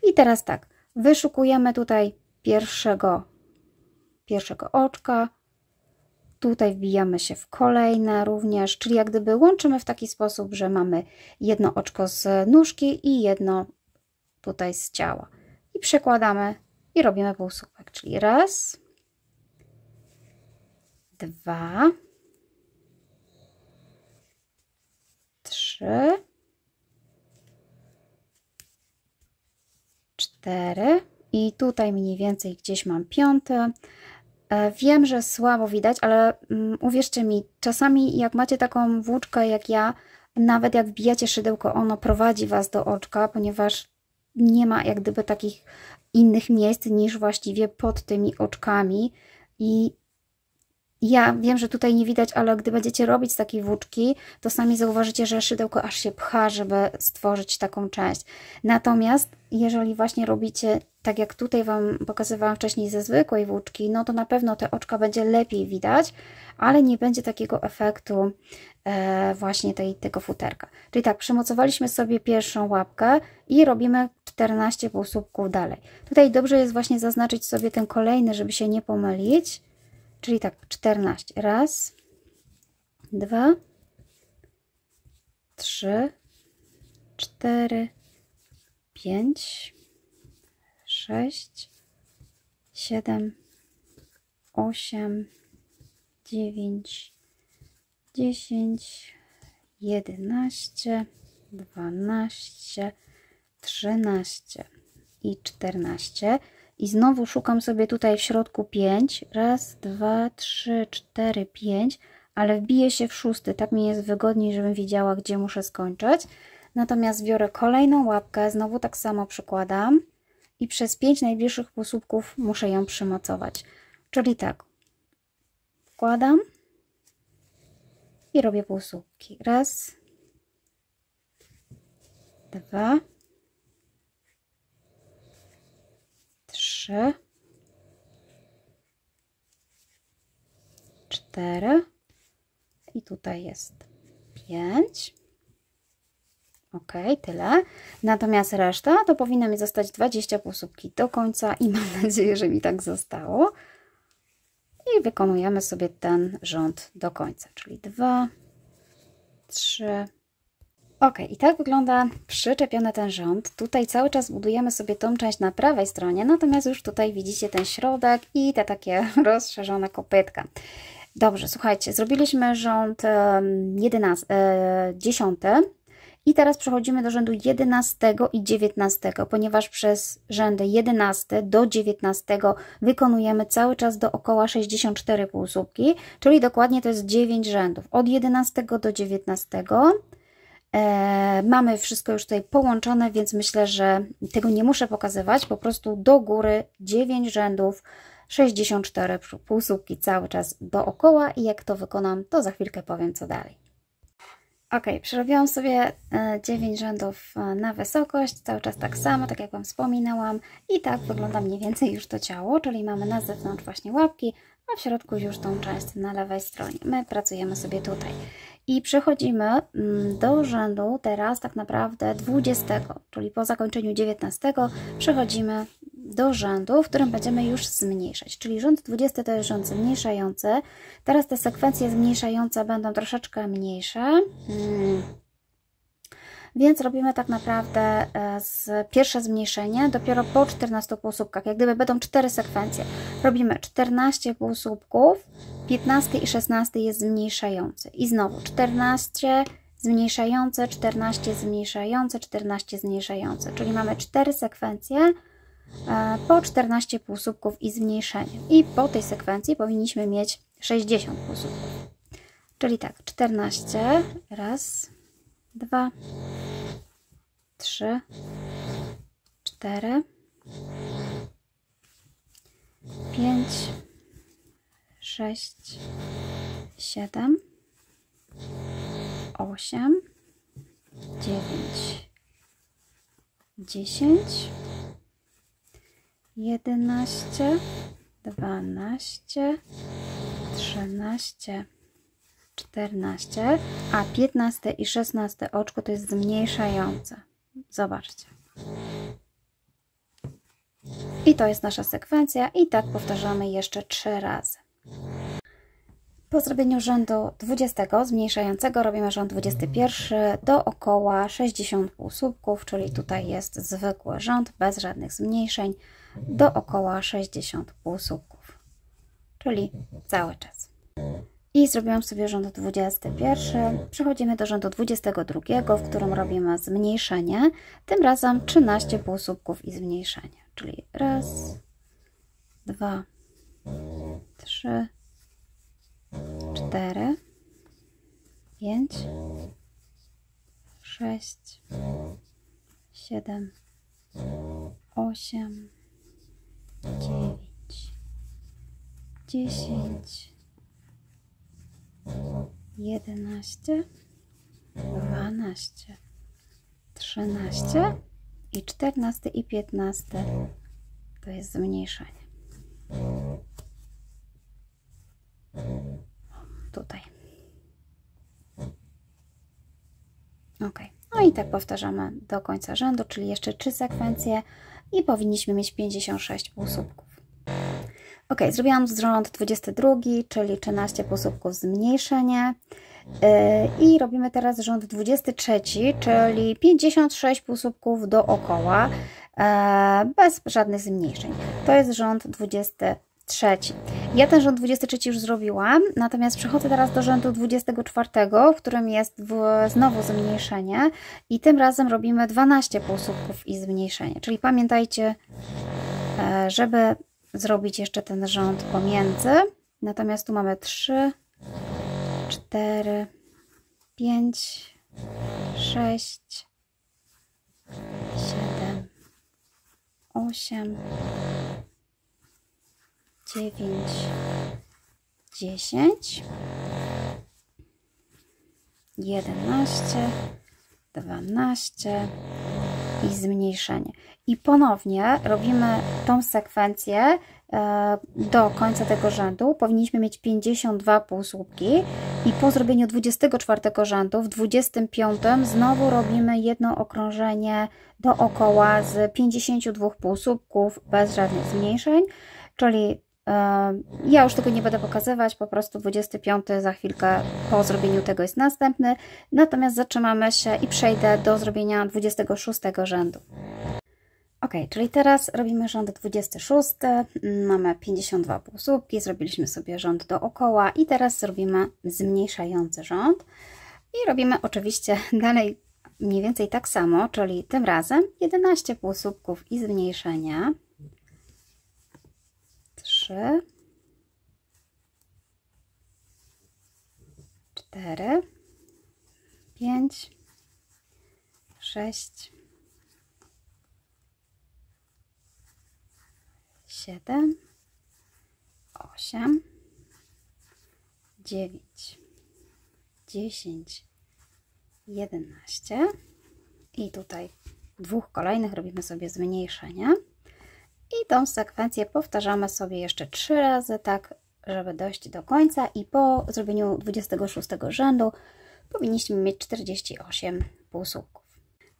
I teraz tak, wyszukujemy tutaj pierwszego oczka. Tutaj wbijamy się w kolejne również, czyli jak gdyby łączymy w taki sposób, że mamy jedno oczko z nóżki i jedno tutaj z ciała. I przekładamy i robimy półsłupek, czyli raz, dwa, trzy, 4 i tutaj mniej więcej gdzieś mam 5. Wiem, że słabo widać, ale uwierzcie mi, czasami jak macie taką włóczkę jak ja, nawet jak wbijacie szydełko, ono prowadzi Was do oczka, ponieważ nie ma jak gdyby takich innych miejsc niż właściwie pod tymi oczkami. I ja wiem, że tutaj nie widać, ale gdy będziecie robić z takiej włóczki, to sami zauważycie, że szydełko aż się pcha, żeby stworzyć taką część. Natomiast jeżeli właśnie robicie tak jak tutaj Wam pokazywałam wcześniej ze zwykłej włóczki, no to na pewno te oczka będzie lepiej widać, ale nie będzie takiego efektu właśnie tego futerka. Czyli tak, przymocowaliśmy sobie pierwszą łapkę i robimy 14 półsłupków dalej. Tutaj dobrze jest właśnie zaznaczyć sobie ten kolejny, żeby się nie pomylić. Czyli tak, 14. Raz, 2, 3, 4, 5, 6, 7, 8, 9, 10, 11, 12, 13 i 14. I znowu szukam sobie tutaj w środku 5. Raz, 2, 3, 4, 5. Ale wbiję się w 6. Tak mi jest wygodniej, żebym wiedziała, gdzie muszę skończyć. Natomiast biorę kolejną łapkę. Znowu tak samo przykładam. I przez 5 najbliższych półsłupków muszę ją przymocować. Czyli tak. Wkładam. I robię półsłupki. Raz. 2. 3, 4 i tutaj jest 5. Ok, tyle. Natomiast reszta to powinno mi zostać 20 półsłupki do końca i mam nadzieję, że mi tak zostało. I wykonujemy sobie ten rząd do końca, czyli 2, 3. Ok, i tak wygląda przyczepiony ten rząd. Tutaj cały czas budujemy sobie tą część na prawej stronie, natomiast już tutaj widzicie ten środek i te takie rozszerzone kopytka. Dobrze, słuchajcie, zrobiliśmy rząd 10 i teraz przechodzimy do rzędu 11 i 19, ponieważ przez rzędy 11 do 19 wykonujemy cały czas dookoła 64 półsłupki, czyli dokładnie to jest 9 rzędów. Od 11 do 19 mamy wszystko już tutaj połączone, więc myślę, że tego nie muszę pokazywać. Po prostu do góry 9 rzędów, 64 półsłupki cały czas dookoła i jak to wykonam, to za chwilkę powiem co dalej. Ok, przerobiłam sobie 9 rzędów na wysokość, cały czas tak samo, tak jak Wam wspominałam i tak wygląda mniej więcej już to ciało, czyli mamy na zewnątrz właśnie łapki, a w środku już tą część na lewej stronie. My pracujemy sobie tutaj i przechodzimy do rzędu teraz tak naprawdę 20, czyli po zakończeniu 19 przechodzimy do rzędu, w którym będziemy już zmniejszać, czyli rząd 20 to jest rząd zmniejszający. Teraz te sekwencje zmniejszające będą troszeczkę mniejsze, więc robimy tak naprawdę pierwsze zmniejszenie dopiero po 14 półsłupkach, jak gdyby będą 4 sekwencje. Robimy 14 półsłupków, 15 i 16 jest zmniejszający i znowu 14 zmniejszające, 14 zmniejszające, 14 zmniejszające, czyli mamy 4 sekwencje po 14 półsłupków i zmniejszenie. I po tej sekwencji powinniśmy mieć 60 półsłupków. Czyli tak, 14, raz, 2, 3, 4, 5, 6, 7, 8, 9, 10, 11, 12, 13, 14, a 15 i 16 oczko to jest zmniejszające. Zobaczcie. I to jest nasza sekwencja i tak powtarzamy jeszcze 3 razy. Po zrobieniu rzędu 20 zmniejszającego robimy rząd 21 dookoła 60 półsłupków, czyli tutaj jest zwykły rząd bez żadnych zmniejszeń, dookoła 60 półsłupków, czyli cały czas. I zrobiłam sobie rząd 21, przechodzimy do rzędu 22, w którym robimy zmniejszenie, tym razem 13 półsłupków i zmniejszenie, czyli raz, 2, 3, 4, 5, 6, 7, 8, 9, 10, 11, 12, 13 i 14 i 15 to jest zmniejszenie. Tutaj. Ok. No i tak powtarzamy do końca rzędu, czyli jeszcze 3 sekwencje i powinniśmy mieć 56 półsłupków. Ok, zrobiłam rząd 22, czyli 13 półsłupków zmniejszenie i robimy teraz rząd 23, czyli 56 półsłupków dookoła bez żadnych zmniejszeń. To jest rząd 23. Ja ten rząd 23 już zrobiłam, natomiast przechodzę teraz do rzędu 24, w którym jest znowu zmniejszenie i tym razem robimy 12 półsłupków i zmniejszenie. Czyli pamiętajcie, żeby zrobić jeszcze ten rząd pomiędzy. Natomiast tu mamy 3, 4, 5, 6, 7, 8, 9, 10, 11, 12 i zmniejszenie. I ponownie robimy tą sekwencję do końca tego rzędu. Powinniśmy mieć 52 półsłupki i po zrobieniu 24 rzędu w 25 znowu robimy jedno okrążenie dookoła z 52 półsłupków bez żadnych zmniejszeń, czyli ja już tego nie będę pokazywać, po prostu 25 za chwilkę po zrobieniu tego jest następny, natomiast zatrzymamy się i przejdę do zrobienia 26 rzędu. Ok, czyli teraz robimy rząd 26, mamy 52 półsłupki, zrobiliśmy sobie rząd dookoła i teraz zrobimy zmniejszający rząd i robimy oczywiście dalej mniej więcej tak samo, czyli tym razem 11 półsłupków i zmniejszenia. 3, 4, 5, 6, 7, 8, 9, 10, 11 i tutaj dwóch kolejnych robimy sobie zmniejszenie i tą sekwencję powtarzamy sobie jeszcze 3 razy, tak żeby dojść do końca i po zrobieniu 26 rzędu powinniśmy mieć 48 półsłupków.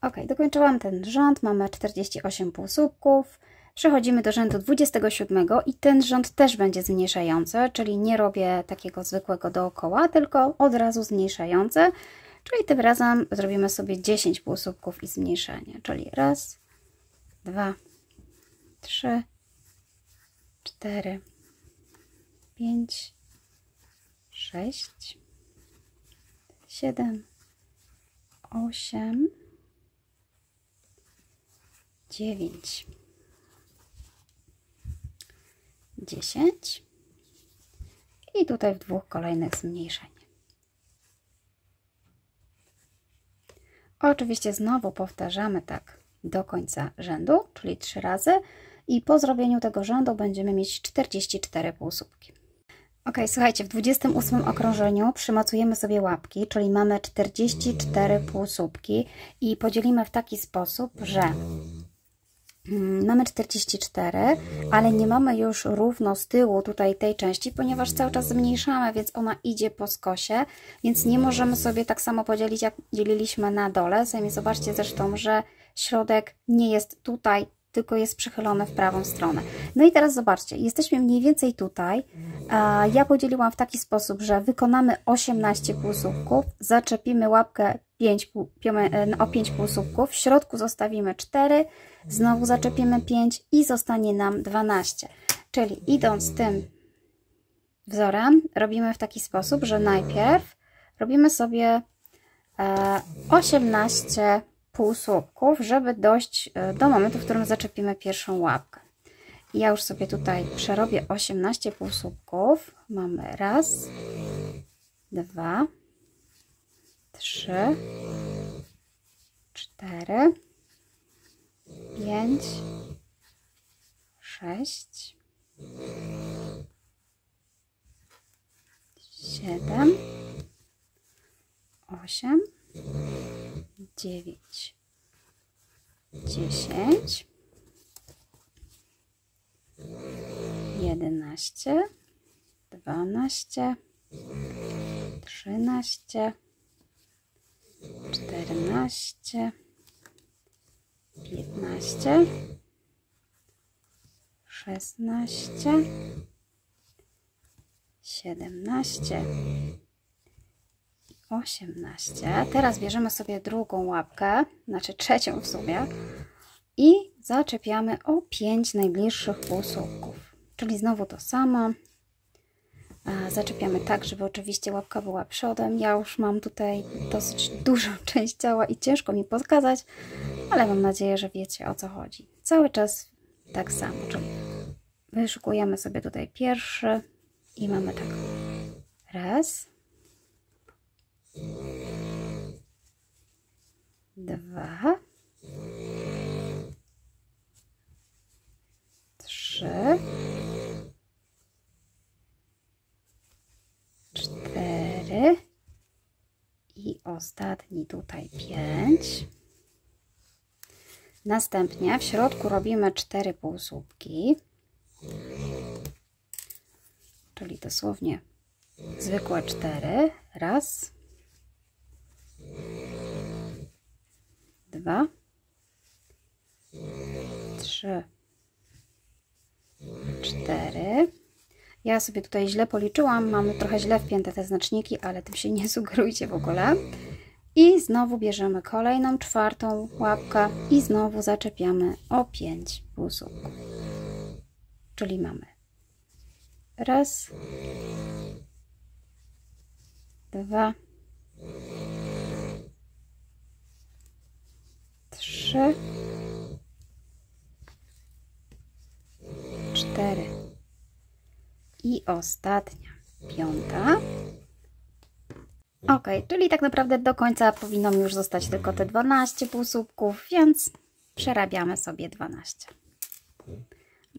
Ok, dokończyłam ten rząd, mamy 48 półsłupków. Przechodzimy do rzędu 27 i ten rząd też będzie zmniejszający, czyli nie robię takiego zwykłego dookoła, tylko od razu zmniejszający, czyli tym razem zrobimy sobie 10 półsłupków i zmniejszenie, czyli raz, 2, 3, 4, 5, 6, 7, 8, 9, 10 i tutaj w dwóch kolejnych zmniejszeń. Oczywiście znowu powtarzamy tak do końca rzędu, czyli 3 razy i po zrobieniu tego rzędu będziemy mieć 44 półsłupki. Ok, słuchajcie, w 28 okrążeniu przymocujemy sobie łapki, czyli mamy 44 półsłupki i podzielimy w taki sposób, że mamy 44, ale nie mamy już równo z tyłu tutaj tej części, ponieważ cały czas zmniejszamy, więc ona idzie po skosie, więc nie możemy sobie tak samo podzielić, jak dzieliliśmy na dole. Sami zobaczcie zresztą, że środek nie jest tutaj, tylko jest przychylony w prawą stronę. No i teraz zobaczcie, jesteśmy mniej więcej tutaj. Ja podzieliłam w taki sposób, że wykonamy 18 półsłupków, zaczepimy łapkę o 5 półsłupków, w środku zostawimy 4, znowu zaczepimy 5 i zostanie nam 12. Czyli idąc tym wzorem robimy w taki sposób, że najpierw robimy sobie 18 półsłupków, żeby dojść do momentu, w którym zaczepimy pierwszą łapkę. I ja już sobie tutaj przerobię 18 półsłupków. Mamy raz, 2, 3, 4, 5, 6, 7, 8, 9, 10, 11, 12, 13, 14, 15, 16, 17, 18. Teraz bierzemy sobie drugą łapkę, znaczy trzecią w sumie i zaczepiamy o 5 najbliższych półsłupków. Czyli znowu to samo. Zaczepiamy tak, żeby oczywiście łapka była przodem. Ja już mam tutaj dosyć dużą część ciała i ciężko mi pokazać, ale mam nadzieję, że wiecie, o co chodzi. Cały czas tak samo, czyli wyszukujemy sobie tutaj pierwszy i mamy tak raz, 2, 3, 4 i ostatni tutaj 5. Następnie w środku robimy 4 półsłupki, czyli dosłownie zwykłe 4. Raz, 2, 3, 4. Ja sobie tutaj źle policzyłam, mamy trochę źle wpięte te znaczniki, ale tym się nie sugerujcie w ogóle. I znowu bierzemy kolejną, czwartą łapkę i znowu zaczepiamy o 5 półsłupków. Czyli mamy raz, 2, 3, 4 i ostatnia, 5. Ok, czyli tak naprawdę do końca powinno mi już zostać tylko te 12 półsłupków, więc przerabiamy sobie 12.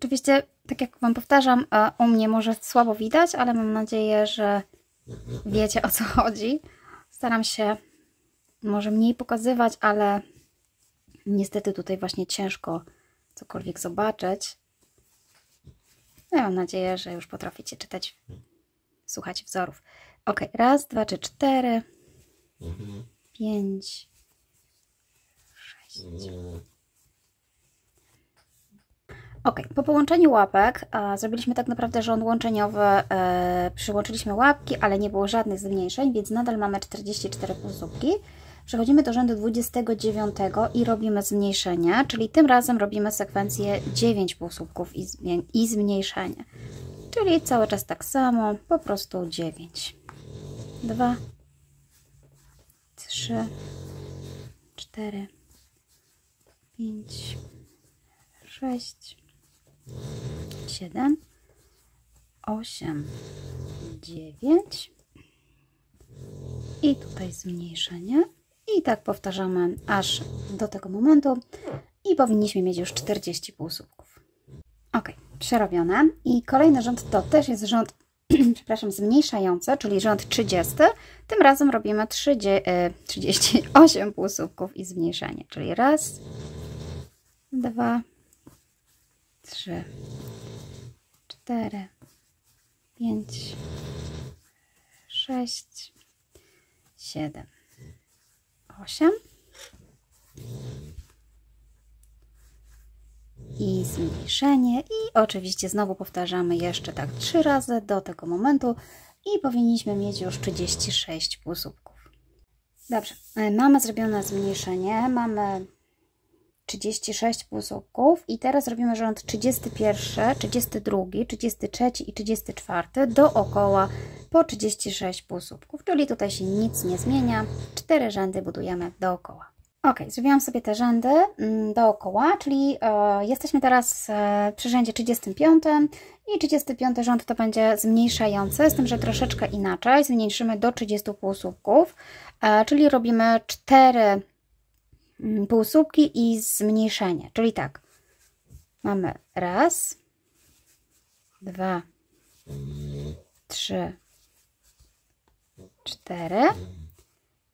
Oczywiście, tak jak Wam powtarzam, u mnie może słabo widać, ale mam nadzieję, że wiecie, o co chodzi. Staram się może mniej pokazywać, ale niestety tutaj właśnie ciężko cokolwiek zobaczyć. Ja mam nadzieję, że już potraficie czytać, słuchać wzorów. Ok, raz, dwa, trzy, cztery, 5, 6. Ok, po połączeniu łapek zrobiliśmy tak naprawdę rząd łączeniowy, przyłączyliśmy łapki, ale nie było żadnych zmniejszeń, więc nadal mamy 44 półsłupki. Przechodzimy do rzędu 29 i robimy zmniejszenie, czyli tym razem robimy sekwencję 9 półsłupków i zmniejszenie. Czyli cały czas tak samo, po prostu 9. 2, 3, 4, 5, 6, 7, 8, 9 i tutaj zmniejszenie i tak powtarzamy aż do tego momentu i powinniśmy mieć już 40 półsłupków. Ok, przerobione i kolejny rząd to też jest rząd przepraszam, zmniejszający, czyli rząd 30. Tym razem robimy 38 półsłupków i zmniejszenie, czyli raz, 2, 3, 4, 5, 6, 7, 8 i zmniejszenie i oczywiście znowu powtarzamy jeszcze tak 3 razy do tego momentu i powinniśmy mieć już 36 półsłupków. Dobrze, mamy zrobione zmniejszenie, mamy 36 półsłupków i teraz robimy rząd 31, 32, 33 i 34 dookoła po 36 półsłupków, czyli tutaj się nic nie zmienia, 4 rzędy budujemy dookoła. Ok, zrobiłam sobie te rzędy dookoła, czyli jesteśmy teraz przy rzędzie 35 i 35 rząd to będzie zmniejszający, z tym, że troszeczkę inaczej, zmniejszymy do 30 półsłupków, czyli robimy 4 półsłupki i zmniejszenie, czyli tak, mamy raz, 2, 3, 4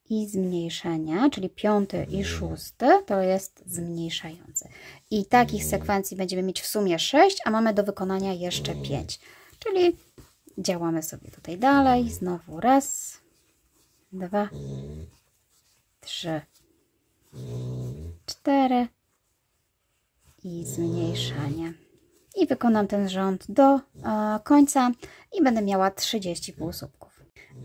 i zmniejszenia, czyli 5 i 6 to jest zmniejszający. I takich sekwencji będziemy mieć w sumie 6, a mamy do wykonania jeszcze 5. Czyli działamy sobie tutaj dalej. Znowu raz, 2, 3, 4 i zmniejszenie. I wykonam ten rząd do końca i będę miała 30 półsłupków.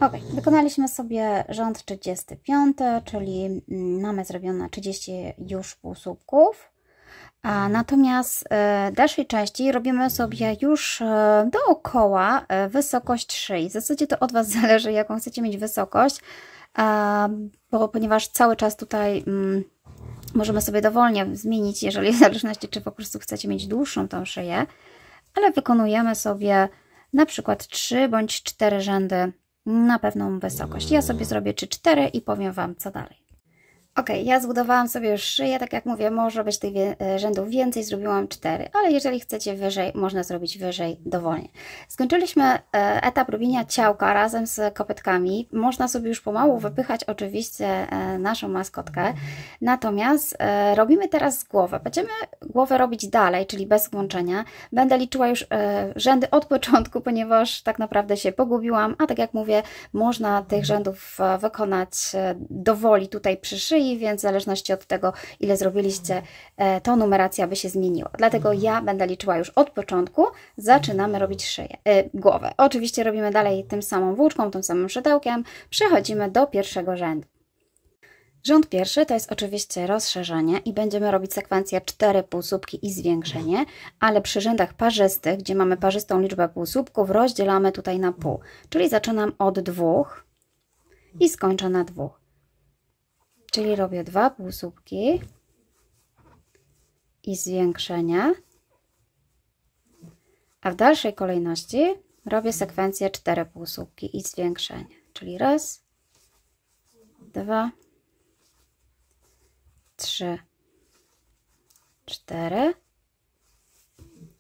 Ok, wykonaliśmy sobie rząd 35, czyli mamy zrobione 30 już półsłupków. Natomiast w dalszej części robimy sobie już dookoła wysokość szyi. W zasadzie to od Was zależy, jaką chcecie mieć wysokość, ponieważ cały czas tutaj możemy sobie dowolnie zmienić, jeżeli w zależności, czy po prostu chcecie mieć dłuższą tą szyję, ale wykonujemy sobie na przykład 3 bądź 4 rzędy na pewną wysokość. Ja sobie zrobię 3-4 i powiem Wam, co dalej. Ok, ja zbudowałam sobie już szyję, tak jak mówię, może być tych rzędów więcej, zrobiłam 4, ale jeżeli chcecie wyżej, można zrobić wyżej dowolnie. Skończyliśmy etap robienia ciałka razem z kopytkami. Można sobie już pomału wypychać oczywiście naszą maskotkę, natomiast robimy teraz głowę. Będziemy głowę robić dalej, czyli bez łączenia. Będę liczyła już rzędy od początku, ponieważ tak naprawdę się pogubiłam, a tak jak mówię, można tych rzędów wykonać dowoli tutaj przy szyi, więc w zależności od tego, ile zrobiliście, to numeracja by się zmieniła. Dlatego ja będę liczyła już od początku. Zaczynamy robić szyję, głowę. Oczywiście robimy dalej tym samą włóczką, tym samym szydełkiem. Przechodzimy do pierwszego rzędu. Rząd pierwszy to jest oczywiście rozszerzenie i będziemy robić sekwencję 4 półsłupki i zwiększenie, ale przy rzędach parzystych, gdzie mamy parzystą liczbę półsłupków, rozdzielamy tutaj na pół. Czyli zaczynam od 2 i skończę na 2. Czyli robię 2 półsłupki i zwiększenie, a w dalszej kolejności robię sekwencję 4 półsłupki i zwiększenie. Czyli raz, 2, 3, 4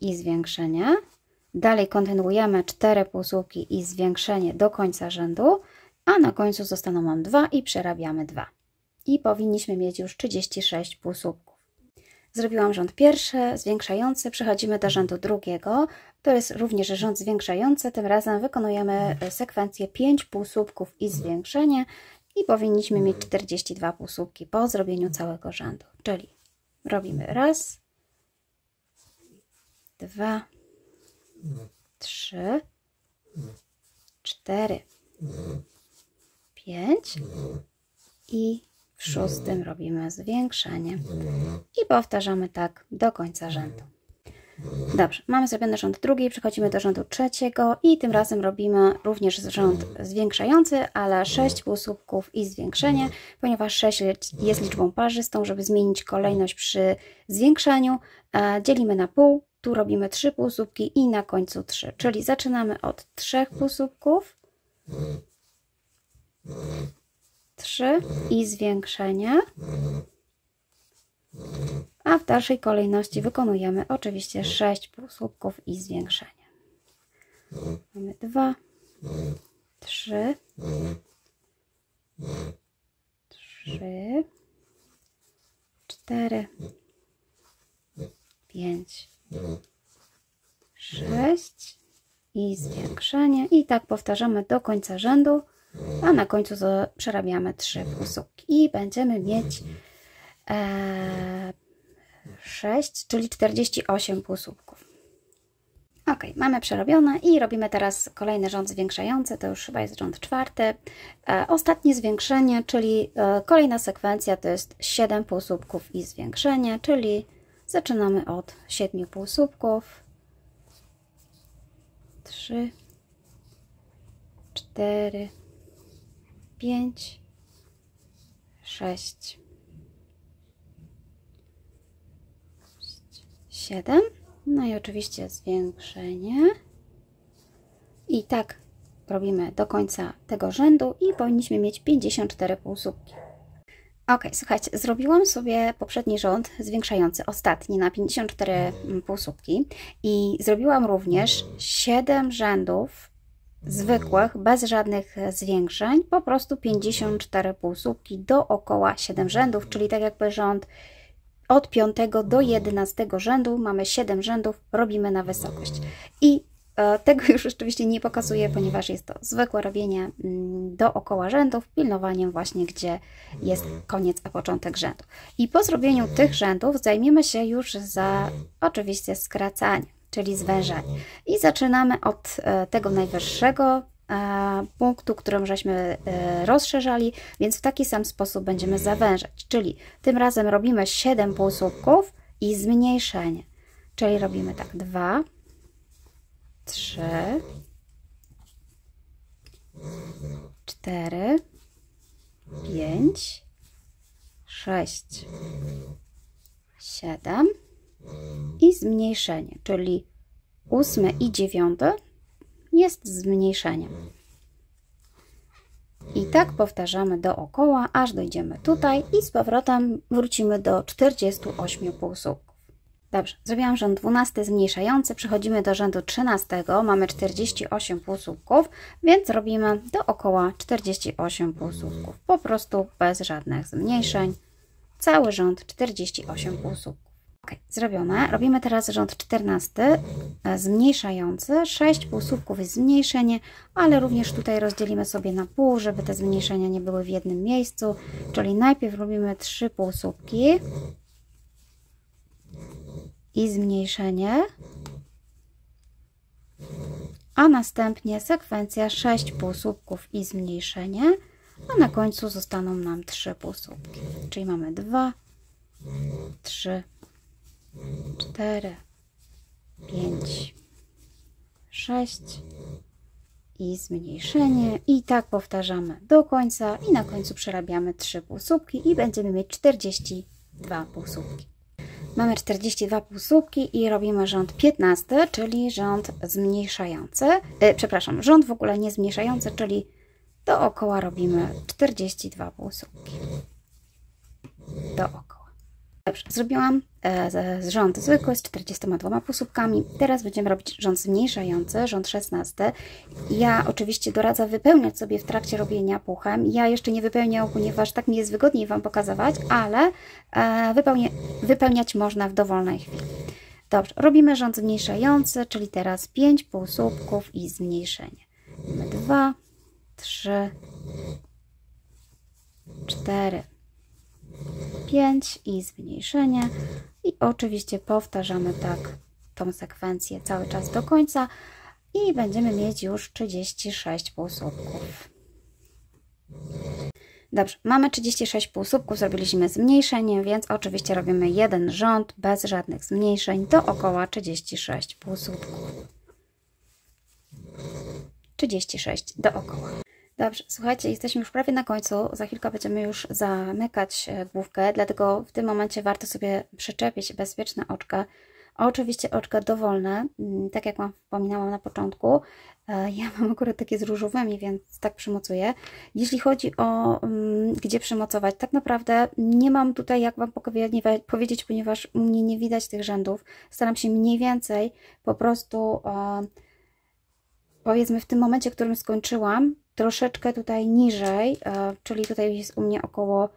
i zwiększenie. Dalej kontynuujemy 4 półsłupki i zwiększenie do końca rzędu, a na końcu zostaną nam 2 i przerabiamy 2. I powinniśmy mieć już 36 półsłupków. Zrobiłam rząd pierwszy, zwiększający, przechodzimy do rzędu drugiego. To jest również rząd zwiększający, tym razem wykonujemy sekwencję 5 półsłupków i zwiększenie i powinniśmy mieć 42 półsłupki po zrobieniu całego rzędu. Czyli robimy raz, 2, 3, 4, 5 i w szóstym robimy zwiększenie i powtarzamy tak do końca rzędu. Dobrze, mamy zrobiony rząd drugi, przechodzimy do rzędu trzeciego i tym razem robimy również rząd zwiększający, ale 6 półsłupków i zwiększenie, ponieważ 6 jest liczbą parzystą, żeby zmienić kolejność przy zwiększeniu, dzielimy na pół, tu robimy 3 półsłupki i na końcu 3, czyli zaczynamy od 3 półsłupków, 3 i zwiększenie, a w dalszej kolejności wykonujemy oczywiście 6 półsłupków i zwiększenie. Mamy 2, 3, 4, 5, 6 i zwiększenie i tak powtarzamy do końca rzędu, a na końcu przerabiamy 3 półsłupki i będziemy mieć 6, czyli 48 półsłupków. Ok, mamy przerobione i robimy teraz kolejny rząd zwiększający, to już chyba jest rząd czwarty. Ostatnie zwiększenie, czyli kolejna sekwencja to jest 7 półsłupków i zwiększenie, czyli zaczynamy od 7 półsłupków. 3, 4, 5, 6, 7, no i oczywiście zwiększenie i tak robimy do końca tego rzędu i powinniśmy mieć 54 półsłupki. Ok, słuchajcie, zrobiłam sobie poprzedni rząd zwiększający, ostatni na 54 półsłupki i zrobiłam również 7 rzędów zwykłych, bez żadnych zwiększeń, po prostu 54 półsłupki dookoła 7 rzędów, czyli tak jakby rząd od 5 do 11 rzędu, mamy 7 rzędów, robimy na wysokość. I tego już rzeczywiście nie pokazuję, ponieważ jest to zwykłe robienie dookoła rzędów, pilnowaniem właśnie, gdzie jest koniec, a początek rzędu. I po zrobieniu tych rzędów zajmiemy się już za oczywiście skracanie, czyli zwężanie. I zaczynamy od tego najwyższego punktu, którym żeśmy rozszerzali, więc w taki sam sposób będziemy zawężać, czyli tym razem robimy 7 półsłupków i zmniejszenie, czyli robimy tak 2, 3, 4, 5, 6, 7 i zmniejszenie, czyli 8 i 9 jest zmniejszeniem. I tak powtarzamy dookoła, aż dojdziemy tutaj i z powrotem wrócimy do 48 półsłupków. Dobrze, zrobiłam rząd 12 zmniejszający, przechodzimy do rzędu 13, mamy 48 półsłupków, więc robimy dookoła 48 półsłupków, po prostu bez żadnych zmniejszeń, cały rząd 48 półsłupków. Ok, zrobione. Robimy teraz rząd 14, zmniejszający, 6 półsłupków jest zmniejszenie, ale również tutaj rozdzielimy sobie na pół, żeby te zmniejszenia nie były w jednym miejscu, czyli najpierw robimy 3 półsłupki i zmniejszenie, a następnie sekwencja 6 półsłupków i zmniejszenie, a na końcu zostaną nam 3 półsłupki, czyli mamy 2, 3, 4, 5, 6 i zmniejszenie i tak powtarzamy do końca i na końcu przerabiamy 3 półsłupki i będziemy mieć 42 półsłupki. Mamy 42 półsłupki i robimy rząd 15, czyli rząd zmniejszający, przepraszam, rząd w ogóle nie zmniejszający, czyli dookoła robimy 42 półsłupki. Dookoła. Dobrze, zrobiłam rząd zwykły z 42 półsłupkami. Teraz będziemy robić rząd zmniejszający, rząd 16. Ja oczywiście doradzam wypełniać sobie w trakcie robienia puchem. Ja jeszcze nie wypełniam, ponieważ tak mi jest wygodniej Wam pokazywać, ale wypełniać można w dowolnej chwili. Dobrze, robimy rząd zmniejszający, czyli teraz 5 półsłupków i zmniejszenie. 2, 3, 4, 5 i zmniejszenie. I oczywiście powtarzamy tak tą sekwencję cały czas do końca i będziemy mieć już 36 półsłupków. Dobrze, mamy 36 półsłupków, zrobiliśmy zmniejszenie, więc oczywiście robimy jeden rząd bez żadnych zmniejszeń, dookoła 36 półsłupków. 36 dookoła. Dobrze, słuchajcie, jesteśmy już prawie na końcu, za chwilkę będziemy już zamykać główkę, dlatego w tym momencie warto sobie przyczepić bezpieczne oczka. Oczywiście oczka dowolne, tak jak Wam wspominałam na początku. Ja mam akurat takie z różowymi, więc tak przymocuję. Jeśli chodzi o gdzie przymocować, tak naprawdę nie mam tutaj jak Wam powiedzieć, ponieważ u mnie nie widać tych rzędów. Staram się mniej więcej po prostu, powiedzmy w tym momencie, w którym skończyłam, troszeczkę tutaj niżej, czyli tutaj jest u mnie około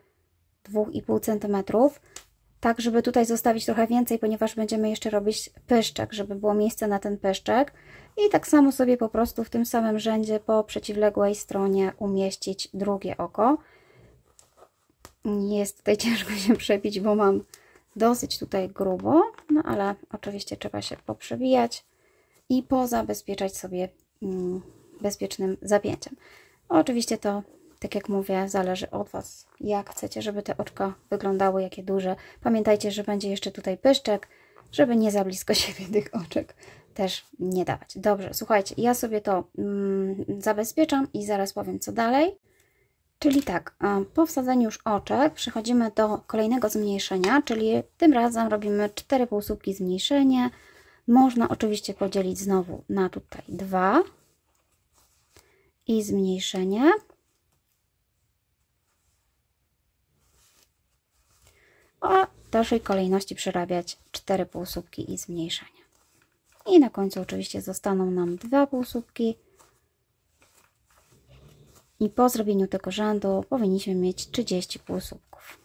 2,5 cm. Tak, żeby tutaj zostawić trochę więcej, ponieważ będziemy jeszcze robić pyszczek, żeby było miejsce na ten pyszczek. I tak samo sobie po prostu w tym samym rzędzie po przeciwległej stronie umieścić drugie oko. Jest tutaj ciężko się przebić, bo mam dosyć tutaj grubo, no ale oczywiście trzeba się poprzewijać i pozabezpieczać sobie bezpiecznym zapięciem. Oczywiście to, tak jak mówię, zależy od Was, jak chcecie, żeby te oczka wyglądały, jakie duże. Pamiętajcie, że będzie jeszcze tutaj pyszczek, żeby nie za blisko siebie tych oczek też nie dawać. Dobrze, słuchajcie, ja sobie to zabezpieczam i zaraz powiem, co dalej. Czyli tak, po wsadzeniu już oczek przechodzimy do kolejnego zmniejszenia, czyli tym razem robimy 4 półsłupki zmniejszenie. Można oczywiście podzielić znowu na tutaj 2 i zmniejszenie. A w dalszej kolejności przerabiać 4 półsłupki i zmniejszenie. I na końcu oczywiście zostaną nam 2 półsłupki. I po zrobieniu tego rzędu powinniśmy mieć 30 półsłupków.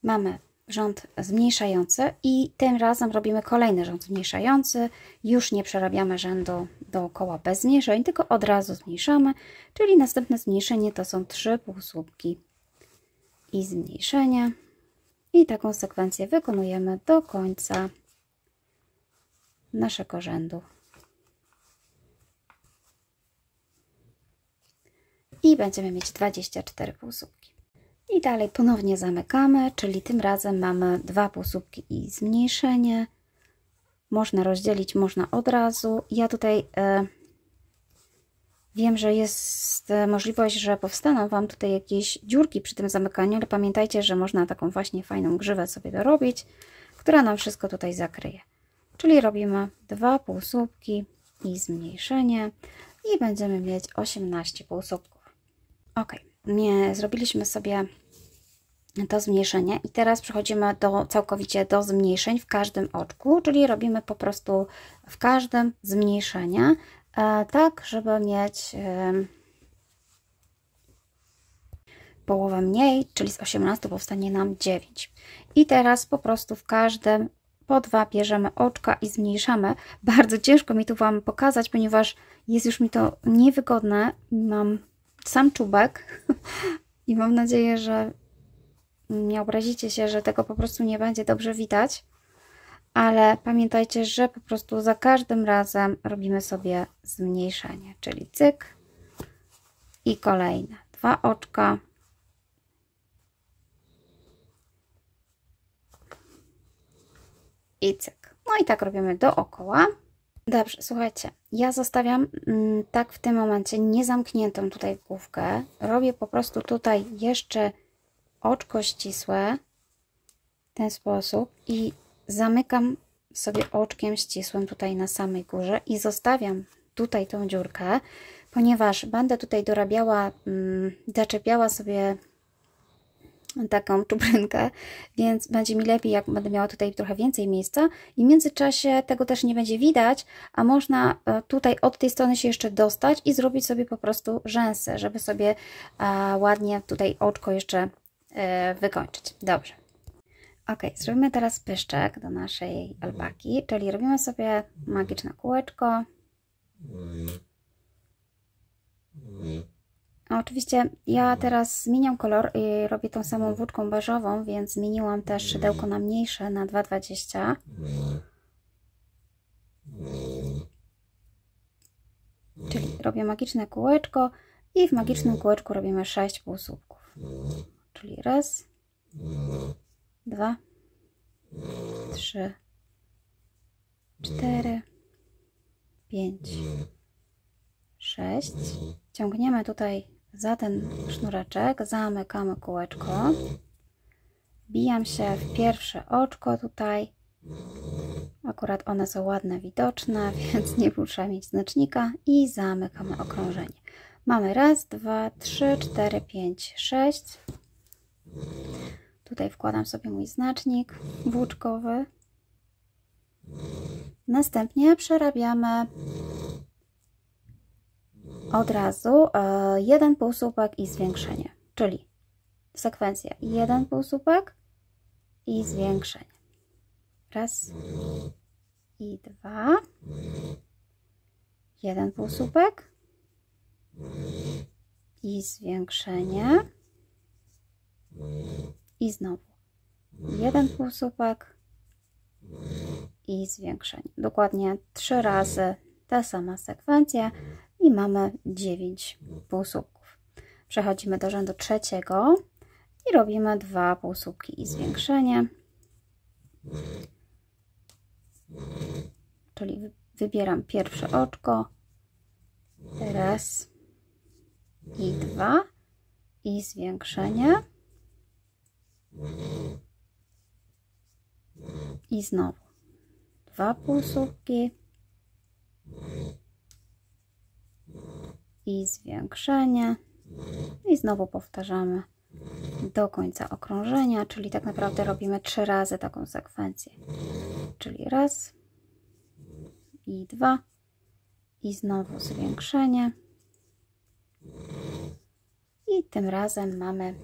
Mamy rząd zmniejszający i tym razem robimy kolejny rząd zmniejszający. Już nie przerabiamy rzędu dookoła bez zmniejszeń, tylko od razu zmniejszamy. Czyli następne zmniejszenie to są 3 półsłupki i zmniejszenie. I taką sekwencję wykonujemy do końca naszego rzędu. I będziemy mieć 24 półsłupki. I dalej ponownie zamykamy, czyli tym razem mamy 2 półsłupki i zmniejszenie. Można rozdzielić, można od razu. Ja tutaj wiem, że jest możliwość, że powstaną Wam tutaj jakieś dziurki przy tym zamykaniu, ale pamiętajcie, że można taką właśnie fajną grzywę sobie dorobić, która nam wszystko tutaj zakryje. Czyli robimy 2 półsłupki i zmniejszenie i będziemy mieć 18 półsłupków. Ok, zrobiliśmy sobie to zmniejszenie i teraz przechodzimy całkowicie do zmniejszeń w każdym oczku, czyli robimy po prostu w każdym zmniejszenie, tak żeby mieć połowę mniej, czyli z 18 powstanie nam 9. I teraz po prostu w każdym po 2 bierzemy oczka i zmniejszamy. Bardzo ciężko mi tu Wam pokazać, ponieważ jest już mi to niewygodne. Mam sam czubek i mam nadzieję, że nie obrazicie się, że tego po prostu nie będzie dobrze widać. Ale pamiętajcie, że po prostu za każdym razem robimy sobie zmniejszenie, czyli cyk i kolejne 2 oczka. I cyk. No i tak robimy dookoła. Dobrze, słuchajcie, ja zostawiam tak w tym momencie niezamkniętą tutaj główkę. Robię po prostu tutaj jeszcze oczko ścisłe w ten sposób i zamykam sobie oczkiem ścisłym tutaj na samej górze i zostawiam tutaj tą dziurkę, ponieważ będę tutaj dorabiała, zaczepiała sobie taką czuprynkę, więc będzie mi lepiej, jak będę miała tutaj trochę więcej miejsca i w międzyczasie tego też nie będzie widać, a można tutaj od tej strony się jeszcze dostać i zrobić sobie po prostu rzęsy, żeby sobie ładnie tutaj oczko jeszcze wykończyć. Dobrze. Ok, zrobimy teraz pyszczek do naszej alpaki, czyli robimy sobie magiczne kółeczko. Oczywiście ja teraz zmieniam kolor i robię tą samą włóczką beżową, więc zmieniłam też szydełko na mniejsze, na 2,20. Czyli robię magiczne kółeczko i w magicznym kółeczku robimy 6 półsłupków. Czyli raz, 2, 3, 4, 5, 6. Ciągniemy tutaj za ten sznureczek, zamykamy kółeczko, wbijam się w pierwsze oczko tutaj, akurat one są ładne, widoczne, więc nie muszę mieć znacznika i zamykamy okrążenie. Mamy raz, 2, 3, 4, 5, 6. Tutaj wkładam sobie mój znacznik włóczkowy. Następnie przerabiamy od razu jeden półsłupek i zwiększenie, czyli sekwencja jeden półsłupek i zwiększenie. Raz i 2. Jeden półsłupek i zwiększenie. I znowu jeden półsłupek i zwiększenie. Dokładnie 3 razy ta sama sekwencja i mamy 9 półsłupków. Przechodzimy do rzędu trzeciego i robimy 2 półsłupki i zwiększenie. Czyli wybieram pierwsze oczko, raz i 2 i zwiększenie. I znowu 2 półsłupki i zwiększenie i znowu powtarzamy do końca okrążenia, czyli tak naprawdę robimy 3 razy taką sekwencję, czyli raz i 2 i znowu zwiększenie i tym razem mamy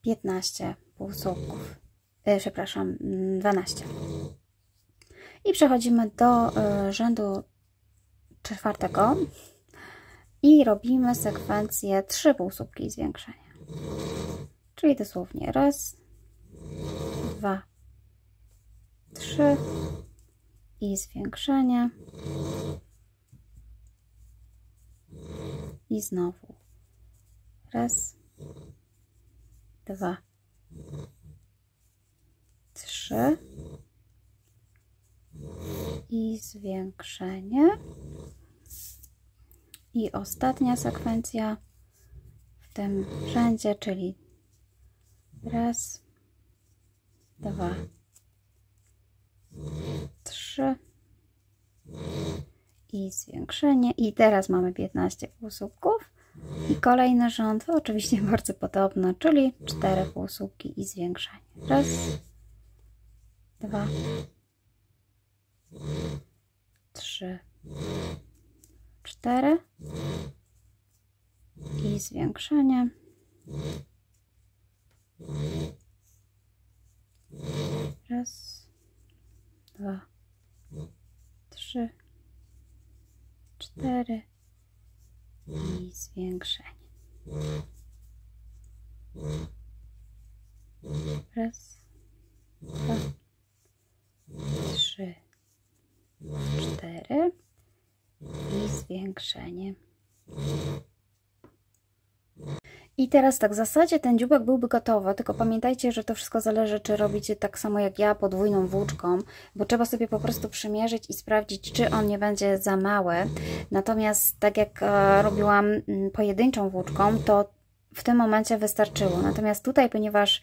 15 półsłupków, przepraszam, 12. I przechodzimy do rzędu czwartego i robimy sekwencję 3 półsłupki i zwiększenie. Czyli dosłownie raz, 2, 3 i zwiększenie. I znowu raz, 2, 3 i zwiększenie. I ostatnia sekwencja w tym rzędzie, czyli raz, 2, 3 i zwiększenie. I teraz mamy 15 półsłupków. I kolejny rząd, oczywiście bardzo podobny, czyli 4 półsłupki i zwiększenie. Raz, 2, 3, 4 i zwiększenie. Raz, 2, 3, 4 i zwiększenie. Raz, 2, 3, 4 i zwiększenie. I teraz tak, w zasadzie ten dzióbek byłby gotowy, tylko pamiętajcie, że to wszystko zależy, czy robicie tak samo jak ja, podwójną włóczką, bo trzeba sobie po prostu przymierzyć i sprawdzić, czy on nie będzie za mały. Natomiast tak jak robiłam pojedynczą włóczką, to w tym momencie wystarczyło. Natomiast tutaj, ponieważ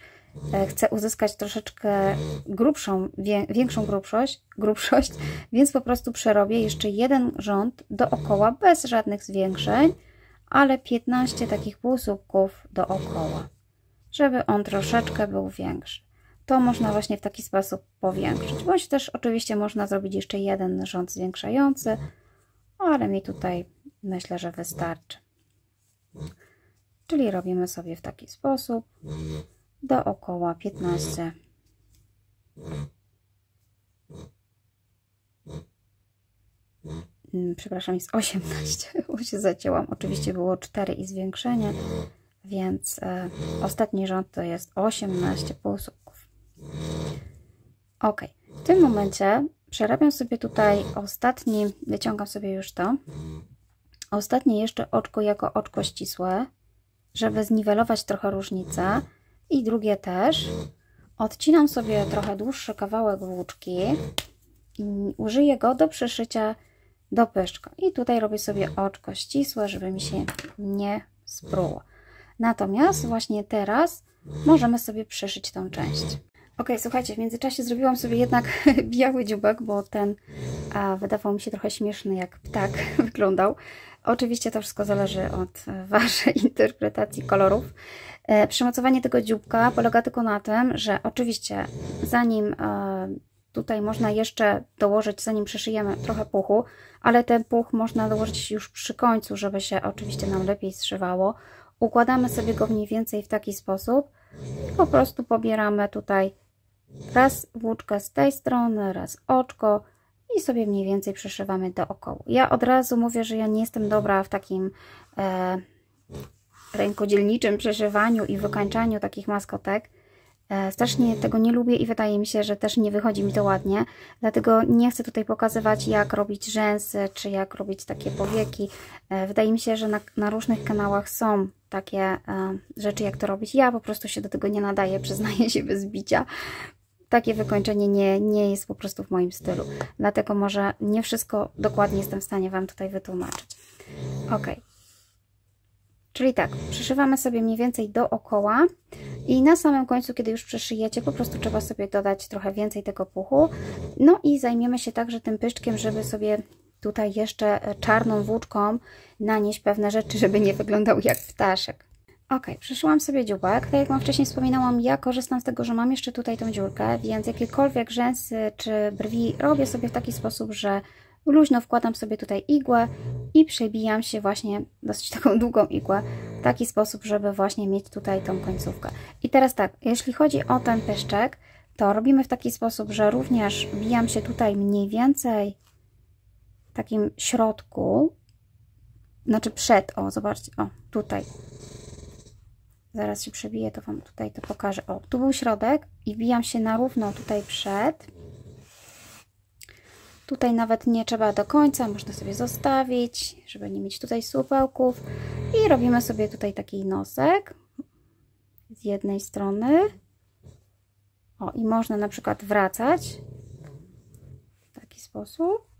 chcę uzyskać troszeczkę grubszą, większą grubszość, więc po prostu przerobię jeszcze jeden rząd dookoła, bez żadnych zwiększeń, ale 15 takich półsłupków dookoła. żeby on troszeczkę był większy. To można właśnie w taki sposób powiększyć, bądź też oczywiście można zrobić jeszcze jeden rząd zwiększający, ale mi tutaj myślę, że wystarczy. Czyli robimy sobie w taki sposób dookoła 15. Przepraszam, jest 18, bo się zacięłam. Oczywiście było 4 i zwiększenie, więc ostatni rząd to jest 18 półsłupków. Ok, w tym momencie przerabiam sobie tutaj ostatni, wyciągam sobie już to, ostatnie jeszcze oczko jako oczko ścisłe, żeby zniwelować trochę różnicę, i drugie też. Odcinam sobie trochę dłuższy kawałek włóczki i użyję go do przyszycia do pyszczka. I tutaj robię sobie oczko ścisłe, żeby mi się nie spruło. Natomiast właśnie teraz możemy sobie przyszyć tą część. Ok, słuchajcie, w międzyczasie zrobiłam sobie jednak biały dzióbek, bo ten wydawał mi się trochę śmieszny, jak ptak wyglądał. Oczywiście to wszystko zależy od Waszej interpretacji kolorów. Przymocowanie tego dzióbka polega tylko na tym, że oczywiście zanim tutaj można jeszcze dołożyć, zanim przyszyjemy, trochę puchu, ale ten puch można dołożyć już przy końcu, żeby się oczywiście nam lepiej zszywało. Układamy sobie go mniej więcej w taki sposób i po prostu pobieramy tutaj raz włóczkę z tej strony, raz oczko i sobie mniej więcej przyszywamy dookoła. Ja od razu mówię, że ja nie jestem dobra w takim rękodzielniczym przyszywaniu i wykańczaniu takich maskotek. Strasznie tego nie lubię i wydaje mi się, że też nie wychodzi mi to ładnie. Dlatego nie chcę tutaj pokazywać, jak robić rzęsy, czy jak robić takie powieki. Wydaje mi się, że na różnych kanałach są takie rzeczy, jak to robić. Ja po prostu się do tego nie nadaję, przyznaję się bez bicia. Takie wykończenie nie jest po prostu w moim stylu. Dlatego może nie wszystko dokładnie jestem w stanie Wam tutaj wytłumaczyć. Ok. Czyli tak, przyszywamy sobie mniej więcej dookoła i na samym końcu, kiedy już przyszyjecie, po prostu trzeba sobie dodać trochę więcej tego puchu. No i zajmiemy się także tym pyszczkiem, żeby sobie tutaj jeszcze czarną włóczką nanieść pewne rzeczy, żeby nie wyglądał jak ptaszek. Ok, przyszyłam sobie dzióbek. Tak jak Wam wcześniej wspominałam, ja korzystam z tego, że mam jeszcze tutaj tą dziurkę, więc jakiekolwiek rzęsy czy brwi robię sobie w taki sposób, że luźno wkładam sobie tutaj igłę i przebijam się właśnie dosyć taką długą igłę w taki sposób, żeby właśnie mieć tutaj tą końcówkę. I teraz tak, jeśli chodzi o ten pyszczek, to robimy w taki sposób, że również bijam się tutaj mniej więcej w takim środku, znaczy przed, o zobaczcie, o tutaj. Zaraz się przebiję, to Wam tutaj to pokażę. O, tu był środek i wbijam się na równo tutaj przed. Tutaj nawet nie trzeba do końca, można sobie zostawić, żeby nie mieć tutaj słupełków. I robimy sobie tutaj taki nosek z jednej strony. O, i można na przykład wracać w taki sposób.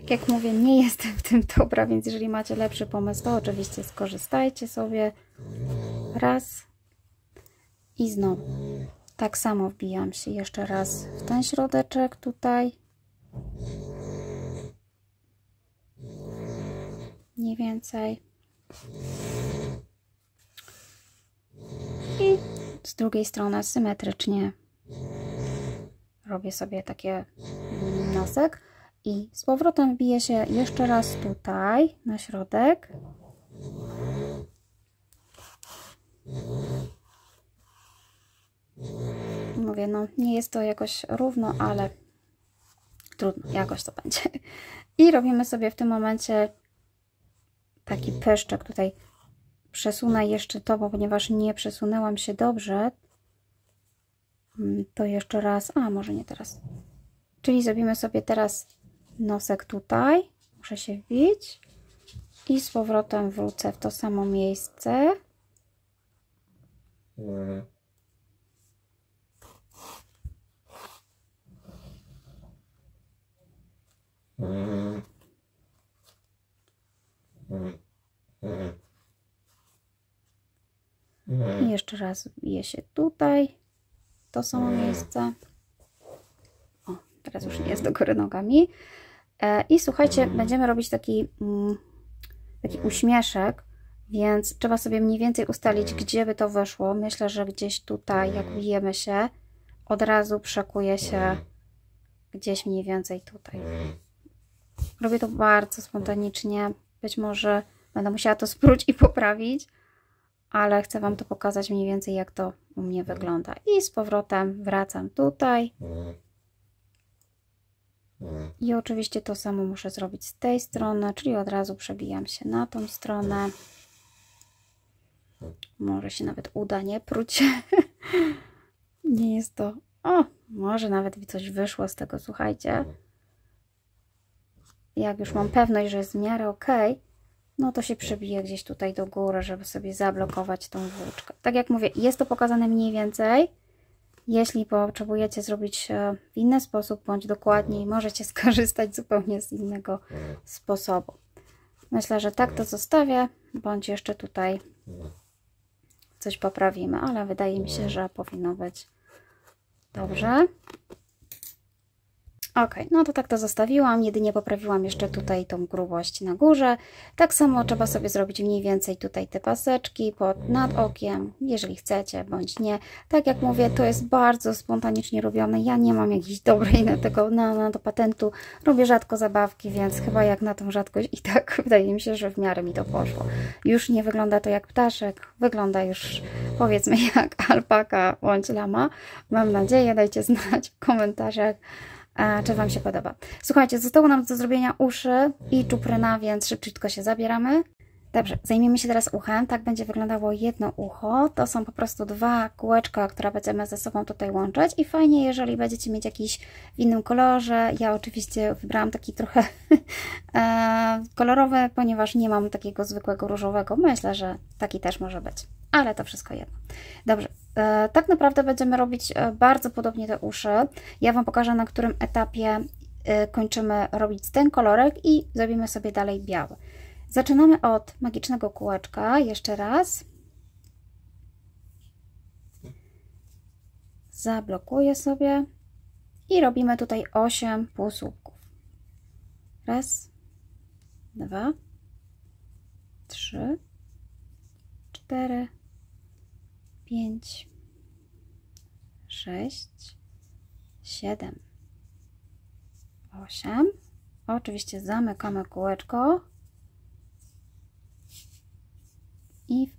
Tak jak mówię, nie jestem w tym dobra, więc jeżeli macie lepszy pomysł, to oczywiście skorzystajcie sobie. Raz i znowu. Tak samo wbijam się jeszcze raz w ten środeczek tutaj. Mniej więcej. I z drugiej strony symetrycznie robię sobie takie nosek. I z powrotem wbiję się jeszcze raz tutaj na środek. Mówię, no nie jest to jakoś równo, ale trudno, jakoś to będzie. I robimy sobie w tym momencie taki pyszczek. Tutaj przesunę jeszcze to, bo ponieważ nie przesunęłam się dobrze, to jeszcze raz, a może nie teraz. Czyli zrobimy sobie teraz nosek tutaj, muszę się wbić i z powrotem wrócę w to samo miejsce. I jeszcze raz wbiję się tutaj, w to samo miejsce. O, teraz już nie jest do góry nogami. I słuchajcie, będziemy robić taki uśmieszek Więc trzeba sobie mniej więcej ustalić, gdzie by to wyszło. Myślę, że gdzieś tutaj, jak bijemy się, od razu przekuje się gdzieś mniej więcej tutaj. Robię to bardzo spontanicznie. Być może będę musiała to spróć i poprawić, ale chcę Wam to pokazać mniej więcej, jak to u mnie wygląda. I z powrotem wracam tutaj. I oczywiście to samo muszę zrobić z tej strony, czyli od razu przebijam się na tą stronę. Może się nawet uda nie pruć. Nie jest to... O, może nawet coś wyszło z tego, słuchajcie. Jak już mam pewność, że jest w miarę ok, no to się przebiję gdzieś tutaj do góry, żeby sobie zablokować tą włóczkę. Tak jak mówię, jest to pokazane mniej więcej. Jeśli potrzebujecie zrobić w inny sposób, bądź dokładniej, możecie skorzystać zupełnie z innego sposobu. Myślę, że tak to zostawię, bądź jeszcze tutaj coś poprawimy, ale wydaje mi się, że powinno być dobrze. Ok, no to tak to zostawiłam, jedynie poprawiłam jeszcze tutaj tą grubość na górze. Tak samo trzeba sobie zrobić mniej więcej tutaj te paseczki nad okiem, jeżeli chcecie, bądź nie. Tak jak mówię, to jest bardzo spontanicznie robione. Ja nie mam jakiejś dobrej na to patentu. Robię rzadko zabawki, więc chyba jak na tą rzadkość i tak wydaje mi się, że w miarę mi to poszło. Już nie wygląda to jak ptaszek, wygląda już powiedzmy jak alpaka bądź lama. Mam nadzieję, dajcie znać w komentarzach, czy Wam się podoba. Słuchajcie, zostało nam do zrobienia uszy i czupryna, więc szybciutko się zabieramy. Dobrze, zajmiemy się teraz uchem. Tak będzie wyglądało jedno ucho. To są po prostu dwa kółeczka, które będziemy ze sobą tutaj łączyć. I fajnie, jeżeli będziecie mieć jakiś w innym kolorze. Ja oczywiście wybrałam taki trochę kolorowy, ponieważ nie mam takiego zwykłego różowego. Myślę, że taki też może być. Ale to wszystko jedno. Dobrze, tak naprawdę będziemy robić bardzo podobnie te uszy. Ja Wam pokażę, na którym etapie kończymy robić ten kolorek i zrobimy sobie dalej biały. Zaczynamy od magicznego kółeczka. Jeszcze raz. Zablokuję sobie i robimy tutaj 8 półsłupków. Raz, 2, 3, 4, 5, 6, 7, 8. Oczywiście zamykamy kółeczko i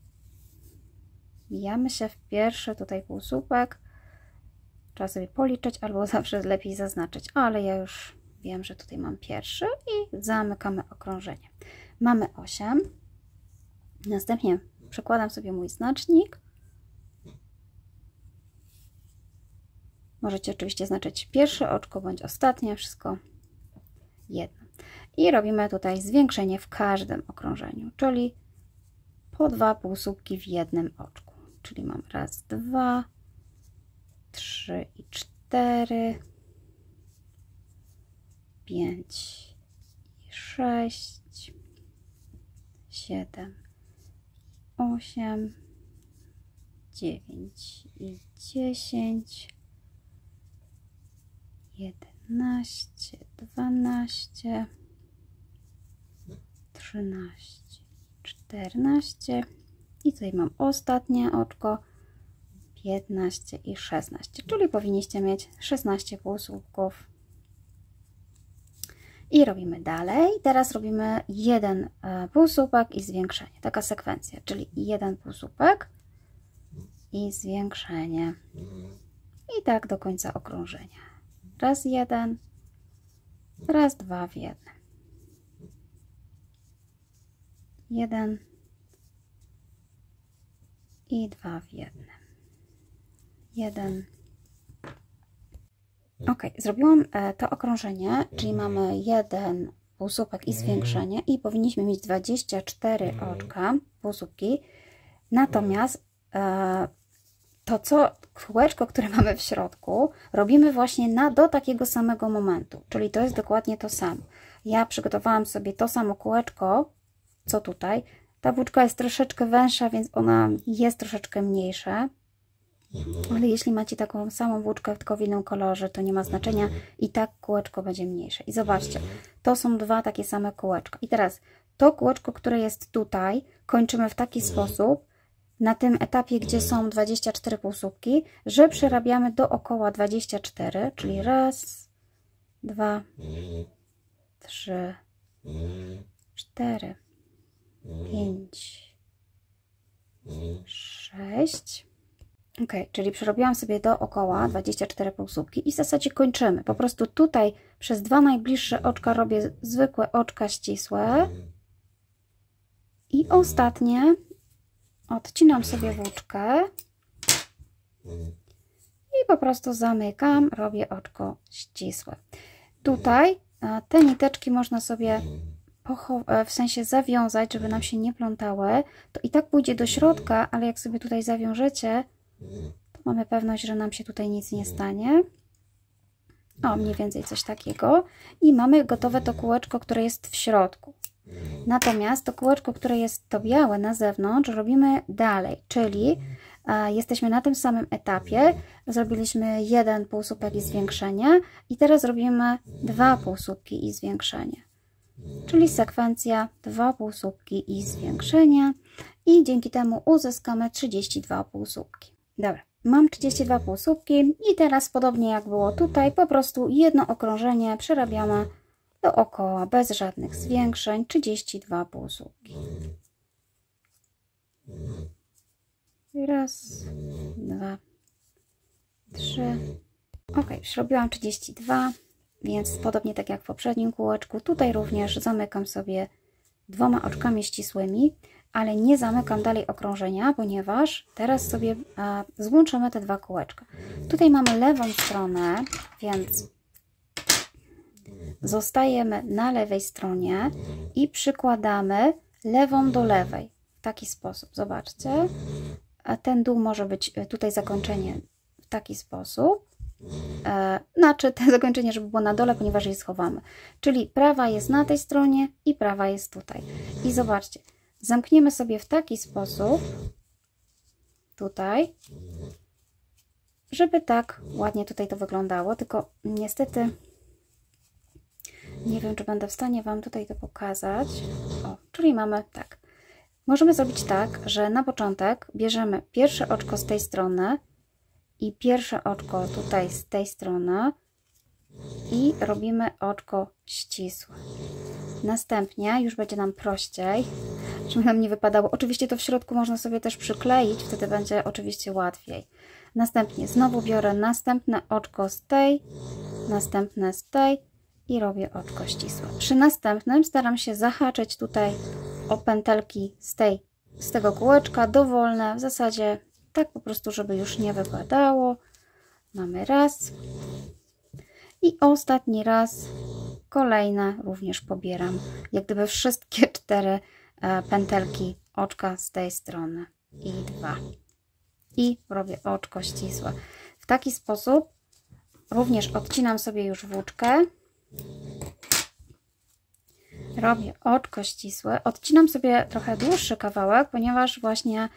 wbijamy się w pierwszy tutaj półsłupek. Trzeba sobie policzyć albo zawsze lepiej zaznaczyć, ale ja już wiem, że tutaj mam pierwszy i zamykamy okrążenie. Mamy 8. Następnie przekładam sobie mój znacznik. Możecie oczywiście znaczyć pierwsze oczko bądź ostatnie, wszystko jedno. I robimy tutaj zwiększenie w każdym okrążeniu, czyli po 2 półsłupki w jednym oczku. Czyli mam raz, 2, 3 i 4, 5 i 6, 7, 8, 9 i 10, 11, 12, 13, 14 i tutaj mam ostatnie oczko 15 i 16, czyli powinniście mieć 16 półsłupków. I robimy dalej. Teraz robimy jeden półsłupek i zwiększenie. Taka sekwencja, czyli jeden półsłupek i zwiększenie. I tak do końca okrążenia. Raz jeden, raz dwa w jednym. Jeden i 2 w jednym. Jeden. Ok, zrobiłam to okrążenie, czyli mamy jeden półsłupek i zwiększenie i powinniśmy mieć 24 oczka, półsłupki. Natomiast to kółeczko, które mamy w środku, robimy właśnie do takiego samego momentu, czyli to jest dokładnie to samo. Ja przygotowałam sobie to samo kółeczko, co tutaj. Ta włóczka jest troszeczkę węższa, więc ona jest troszeczkę mniejsza. Ale jeśli macie taką samą włóczkę, tylko w innym kolorze, to nie ma znaczenia i tak kółeczko będzie mniejsze. I zobaczcie, to są dwa takie same kółeczka. I teraz to kółeczko, które jest tutaj, kończymy w taki sposób, na tym etapie, gdzie są 24 półsłupki, że przerabiamy dookoła 24, czyli raz, 2, 3, 4, 5, 6. Ok, czyli przerobiłam sobie dookoła 24 półsłupki i w zasadzie kończymy. Po prostu tutaj przez dwa najbliższe oczka robię zwykłe oczka ścisłe i ostatnie odcinam sobie włóczkę i po prostu zamykam, robię oczko ścisłe. Tutaj te niteczki można sobie w sensie zawiązać, żeby nam się nie plątały. To i tak pójdzie do środka, ale jak sobie tutaj zawiążecie, to mamy pewność, że nam się tutaj nic nie stanie. O, mniej więcej coś takiego. I mamy gotowe to kółeczko, które jest w środku. Natomiast to kółeczko, które jest to białe na zewnątrz, robimy dalej, czyli jesteśmy na tym samym etapie. Zrobiliśmy jeden półsłupek i zwiększenie i teraz robimy 2 półsłupki i zwiększenie. Czyli sekwencja 2 półsłupki i zwiększenie i dzięki temu uzyskamy 32 półsłupki. Dobra, mam 32 półsłupki i teraz podobnie jak było tutaj, po prostu jedno okrążenie przerabiamy dookoła bez żadnych zwiększeń, 32 półsłupki. Raz, 2, 3. Ok, zrobiłam 32, więc podobnie tak jak w poprzednim kółeczku, tutaj również zamykam sobie 2 oczkami ścisłymi, ale nie zamykam dalej okrążenia, ponieważ teraz sobie złączymy te 2 kółeczka. Tutaj mamy lewą stronę, więc zostajemy na lewej stronie i przykładamy lewą do lewej w taki sposób. Zobaczcie, a ten dół może być tutaj zakończenie w taki sposób. Znaczy te zakończenie, żeby było na dole, ponieważ je schowamy. Czyli prawa jest na tej stronie i prawa jest tutaj. I zobaczcie, zamkniemy sobie w taki sposób tutaj, żeby tak ładnie tutaj to wyglądało, tylko niestety nie wiem, czy będę w stanie Wam tutaj to pokazać. O, czyli mamy tak. Możemy zrobić tak, że na początek bierzemy pierwsze oczko z tej strony i pierwsze oczko tutaj z tej strony i robimy oczko ścisłe. Następnie już będzie nam prościej, żeby nam nie wypadało. Oczywiście to w środku można sobie też przykleić, wtedy będzie oczywiście łatwiej. Następnie znowu biorę następne oczko z tej, następne z tej i robię oczko ścisłe. Przy następnym staram się zahaczyć tutaj o pętelki z tego kółeczka dowolne, w zasadzie tak po prostu, żeby już nie wypadało. Mamy raz i ostatni raz, kolejne również pobieram, jak gdyby wszystkie 4 pętelki oczka z tej strony i 2 i robię oczko ścisłe. W taki sposób również odcinam sobie już włóczkę. Robię oczko ścisłe, odcinam sobie trochę dłuższy kawałek, ponieważ właśnie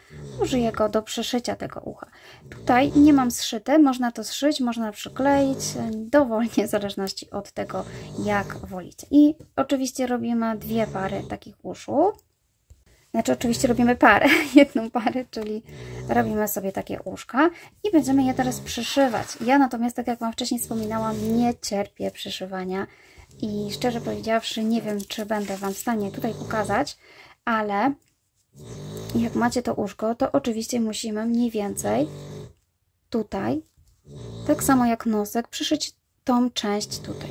użyję go do przyszycia tego ucha. Tutaj nie mam zszyte, można to zszyć, można przykleić, dowolnie w zależności od tego, jak wolicie. I oczywiście robimy 2 pary takich uszu. Znaczy oczywiście robimy parę, jedną parę, czyli robimy sobie takie uszka i będziemy je teraz przyszywać. Ja natomiast, tak jak Wam wcześniej wspominałam, nie cierpię przyszywania. I szczerze powiedziawszy, nie wiem, czy będę Wam w stanie tutaj pokazać, ale jak macie to uszko, to oczywiście musimy mniej więcej tutaj, tak samo jak nosek, przyszyć tą część tutaj.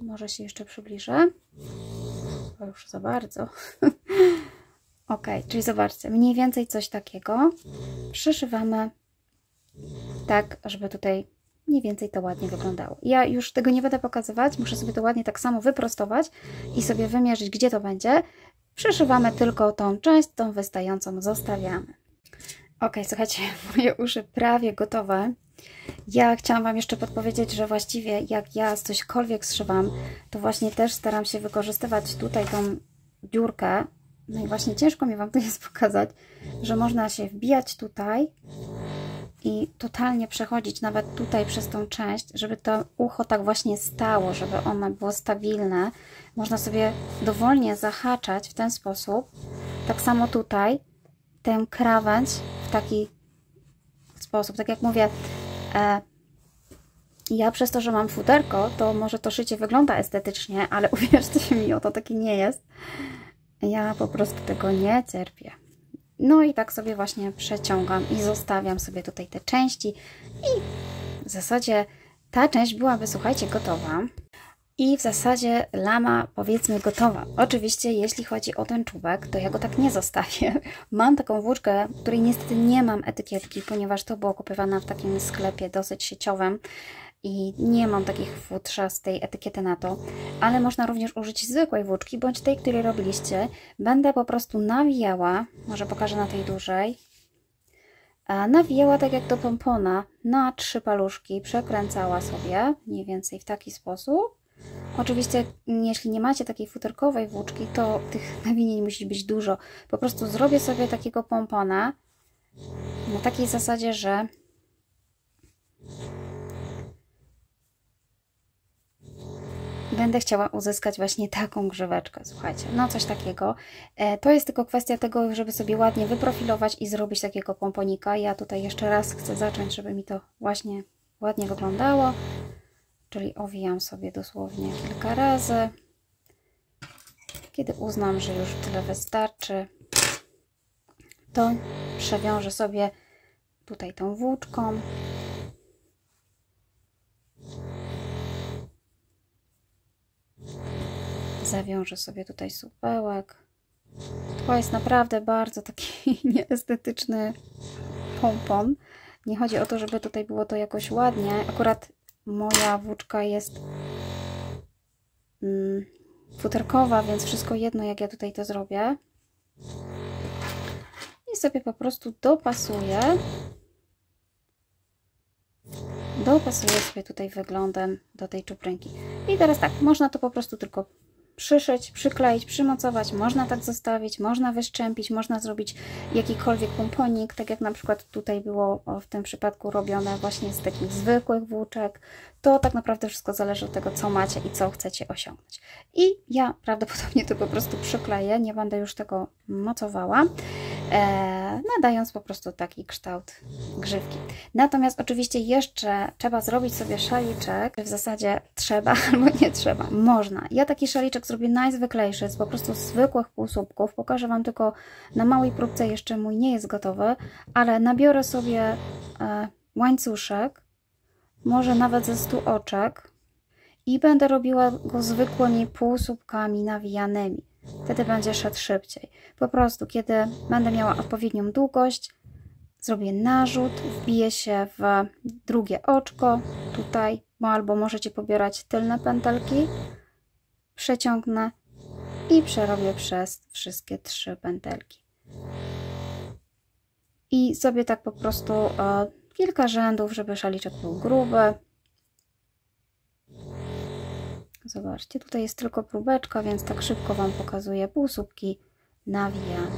Może się jeszcze przybliżę. To już za bardzo. Ok, czyli zobaczcie, mniej więcej coś takiego. Przyszywamy tak, żeby tutaj mniej więcej to ładnie wyglądało. Ja już tego nie będę pokazywać, muszę sobie to ładnie tak samo wyprostować i sobie wymierzyć, gdzie to będzie. Przyszywamy tylko tą część, tą wystającą zostawiamy. Ok, słuchajcie, moje uszy prawie gotowe. Ja chciałam Wam jeszcze podpowiedzieć, że właściwie jak ja cośkolwiek zszywam, to właśnie też staram się wykorzystywać tutaj tą dziurkę. No i właśnie ciężko mi Wam to jest pokazać, że można się wbijać tutaj i totalnie przechodzić nawet tutaj przez tą część, żeby to ucho tak właśnie stało, żeby ono było stabilne. Można sobie dowolnie zahaczać w ten sposób. Tak samo tutaj tę krawędź w taki sposób. Tak jak mówię, ja przez to, że mam futerko, to może to szycie wygląda estetycznie, ale uwierzcie mi, to takie nie jest. Ja po prostu tego nie cierpię. No i tak sobie właśnie przeciągam i zostawiam sobie tutaj te części i w zasadzie ta część byłaby, słuchajcie, gotowa. I w zasadzie lama, powiedzmy, gotowa. Oczywiście, jeśli chodzi o ten czubek, to ja go tak nie zostawię. Mam taką włóczkę, której niestety nie mam etykietki, ponieważ to było kupowane w takim sklepie dosyć sieciowym i nie mam takich futrzastej etykiety na to, ale można również użyć zwykłej włóczki, bądź tej, której robiliście. Będę po prostu nawijała, może pokażę na tej dużej, nawijała tak jak do pompona na 3 paluszki, przekręcała sobie mniej więcej w taki sposób. Oczywiście, jeśli nie macie takiej futerkowej włóczki, to tych nawinień musi być dużo. Po prostu zrobię sobie takiego pompona na takiej zasadzie, że będę chciała uzyskać właśnie taką grzyweczkę, słuchajcie, no coś takiego. To jest tylko kwestia tego, żeby sobie ładnie wyprofilować i zrobić takiego pomponika. Ja tutaj jeszcze raz chcę zacząć, żeby mi to właśnie ładnie wyglądało. Czyli owijam sobie dosłownie kilka razy. Kiedy uznam, że już tyle wystarczy, to przewiążę sobie tutaj tą włóczką. Zawiążę sobie tutaj supełek. To jest naprawdę bardzo taki nieestetyczny pompon. Nie chodzi o to, żeby tutaj było to jakoś ładnie. Akurat moja włóczka jest futerkowa, więc wszystko jedno, jak ja tutaj to zrobię. I sobie po prostu dopasuję. Dopasuję sobie tutaj wyglądem do tej czuprynki. I teraz tak, można to po prostu tylko przyszyć, przykleić, przymocować, można tak zostawić, można wyszczępić, można zrobić jakikolwiek pomponik, tak jak na przykład tutaj było w tym przypadku robione właśnie z takich zwykłych włóczek. To tak naprawdę wszystko zależy od tego, co macie i co chcecie osiągnąć. I ja prawdopodobnie to po prostu przykleję, nie będę już tego mocowała, nadając po prostu taki kształt grzywki. Natomiast oczywiście jeszcze trzeba zrobić sobie szaliczek, w zasadzie trzeba albo nie trzeba, można. Ja taki szaliczek zrobię najzwyklejszy, z po prostu zwykłych półsłupków. Pokażę Wam tylko na małej próbce, jeszcze mój nie jest gotowy, ale nabiorę sobie łańcuszek, może nawet ze 100 oczek i będę robiła go zwykłymi półsłupkami nawijanymi. Wtedy będzie szedł szybciej. Po prostu, kiedy będę miała odpowiednią długość, zrobię narzut, wbiję się w drugie oczko, tutaj, albo możecie pobierać tylne pętelki, przeciągnę i przerobię przez wszystkie 3 pętelki. I sobie tak po prostu kilka rzędów, żeby szaliczek był gruby. Zobaczcie, tutaj jest tylko próbeczka, więc tak szybko Wam pokazuję półsłupki nawijane.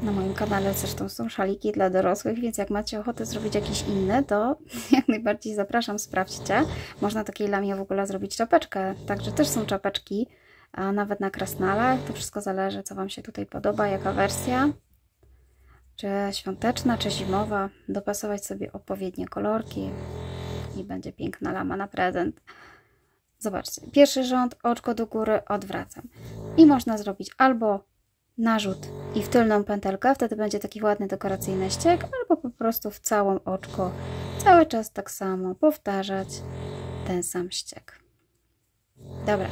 Na moim kanale zresztą są szaliki dla dorosłych, więc jak macie ochotę zrobić jakiś inny, to jak najbardziej zapraszam, sprawdźcie. Można takiej lamie w ogóle zrobić czapeczkę, także też są czapeczki, a nawet na krasnalach. To wszystko zależy, co Wam się tutaj podoba, jaka wersja. Czy świąteczna, czy zimowa. Dopasować sobie odpowiednie kolorki i będzie piękna lama na prezent. Zobaczcie, pierwszy rząd, oczko do góry, odwracam. I można zrobić albo narzut i w tylną pętelkę, wtedy będzie taki ładny dekoracyjny ściek, albo po prostu w całą oczko, cały czas tak samo powtarzać ten sam ściek. Dobra,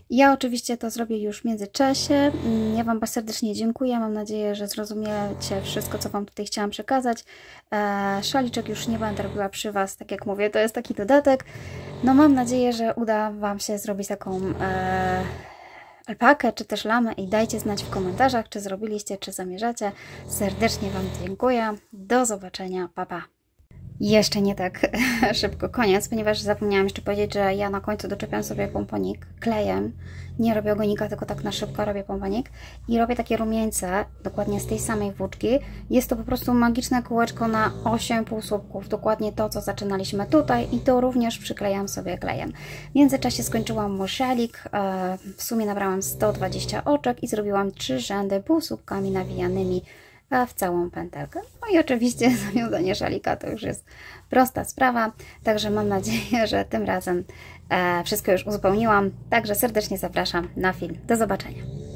ja oczywiście to zrobię już w międzyczasie. Ja Wam bardzo serdecznie dziękuję, mam nadzieję, że zrozumiecie wszystko, co Wam tutaj chciałam przekazać. Szaliczek już nie będę robiła przy Was, tak jak mówię, to jest taki dodatek. No mam nadzieję, że uda Wam się zrobić taką alpakę, czy też lamę i dajcie znać w komentarzach, czy zrobiliście, czy zamierzacie. Serdecznie Wam dziękuję. Do zobaczenia. Pa, pa. Jeszcze nie tak szybko koniec, ponieważ zapomniałam jeszcze powiedzieć, że ja na końcu doczepiam sobie pomponik klejem. Nie robię ogonika, tylko tak na szybko robię pomponik. I robię takie rumieńce, dokładnie z tej samej włóczki. Jest to po prostu magiczne kółeczko na 8 półsłupków. Dokładnie to, co zaczynaliśmy tutaj i to również przyklejam sobie klejem. W międzyczasie skończyłam mój szalik. W sumie nabrałam 120 oczek i zrobiłam 3 rzędy półsłupkami nawijanymi w całą pętelkę. No i oczywiście zawiązanie szalika to już jest prosta sprawa, także mam nadzieję, że tym razem wszystko już uzupełniłam. Także serdecznie zapraszam na film. Do zobaczenia.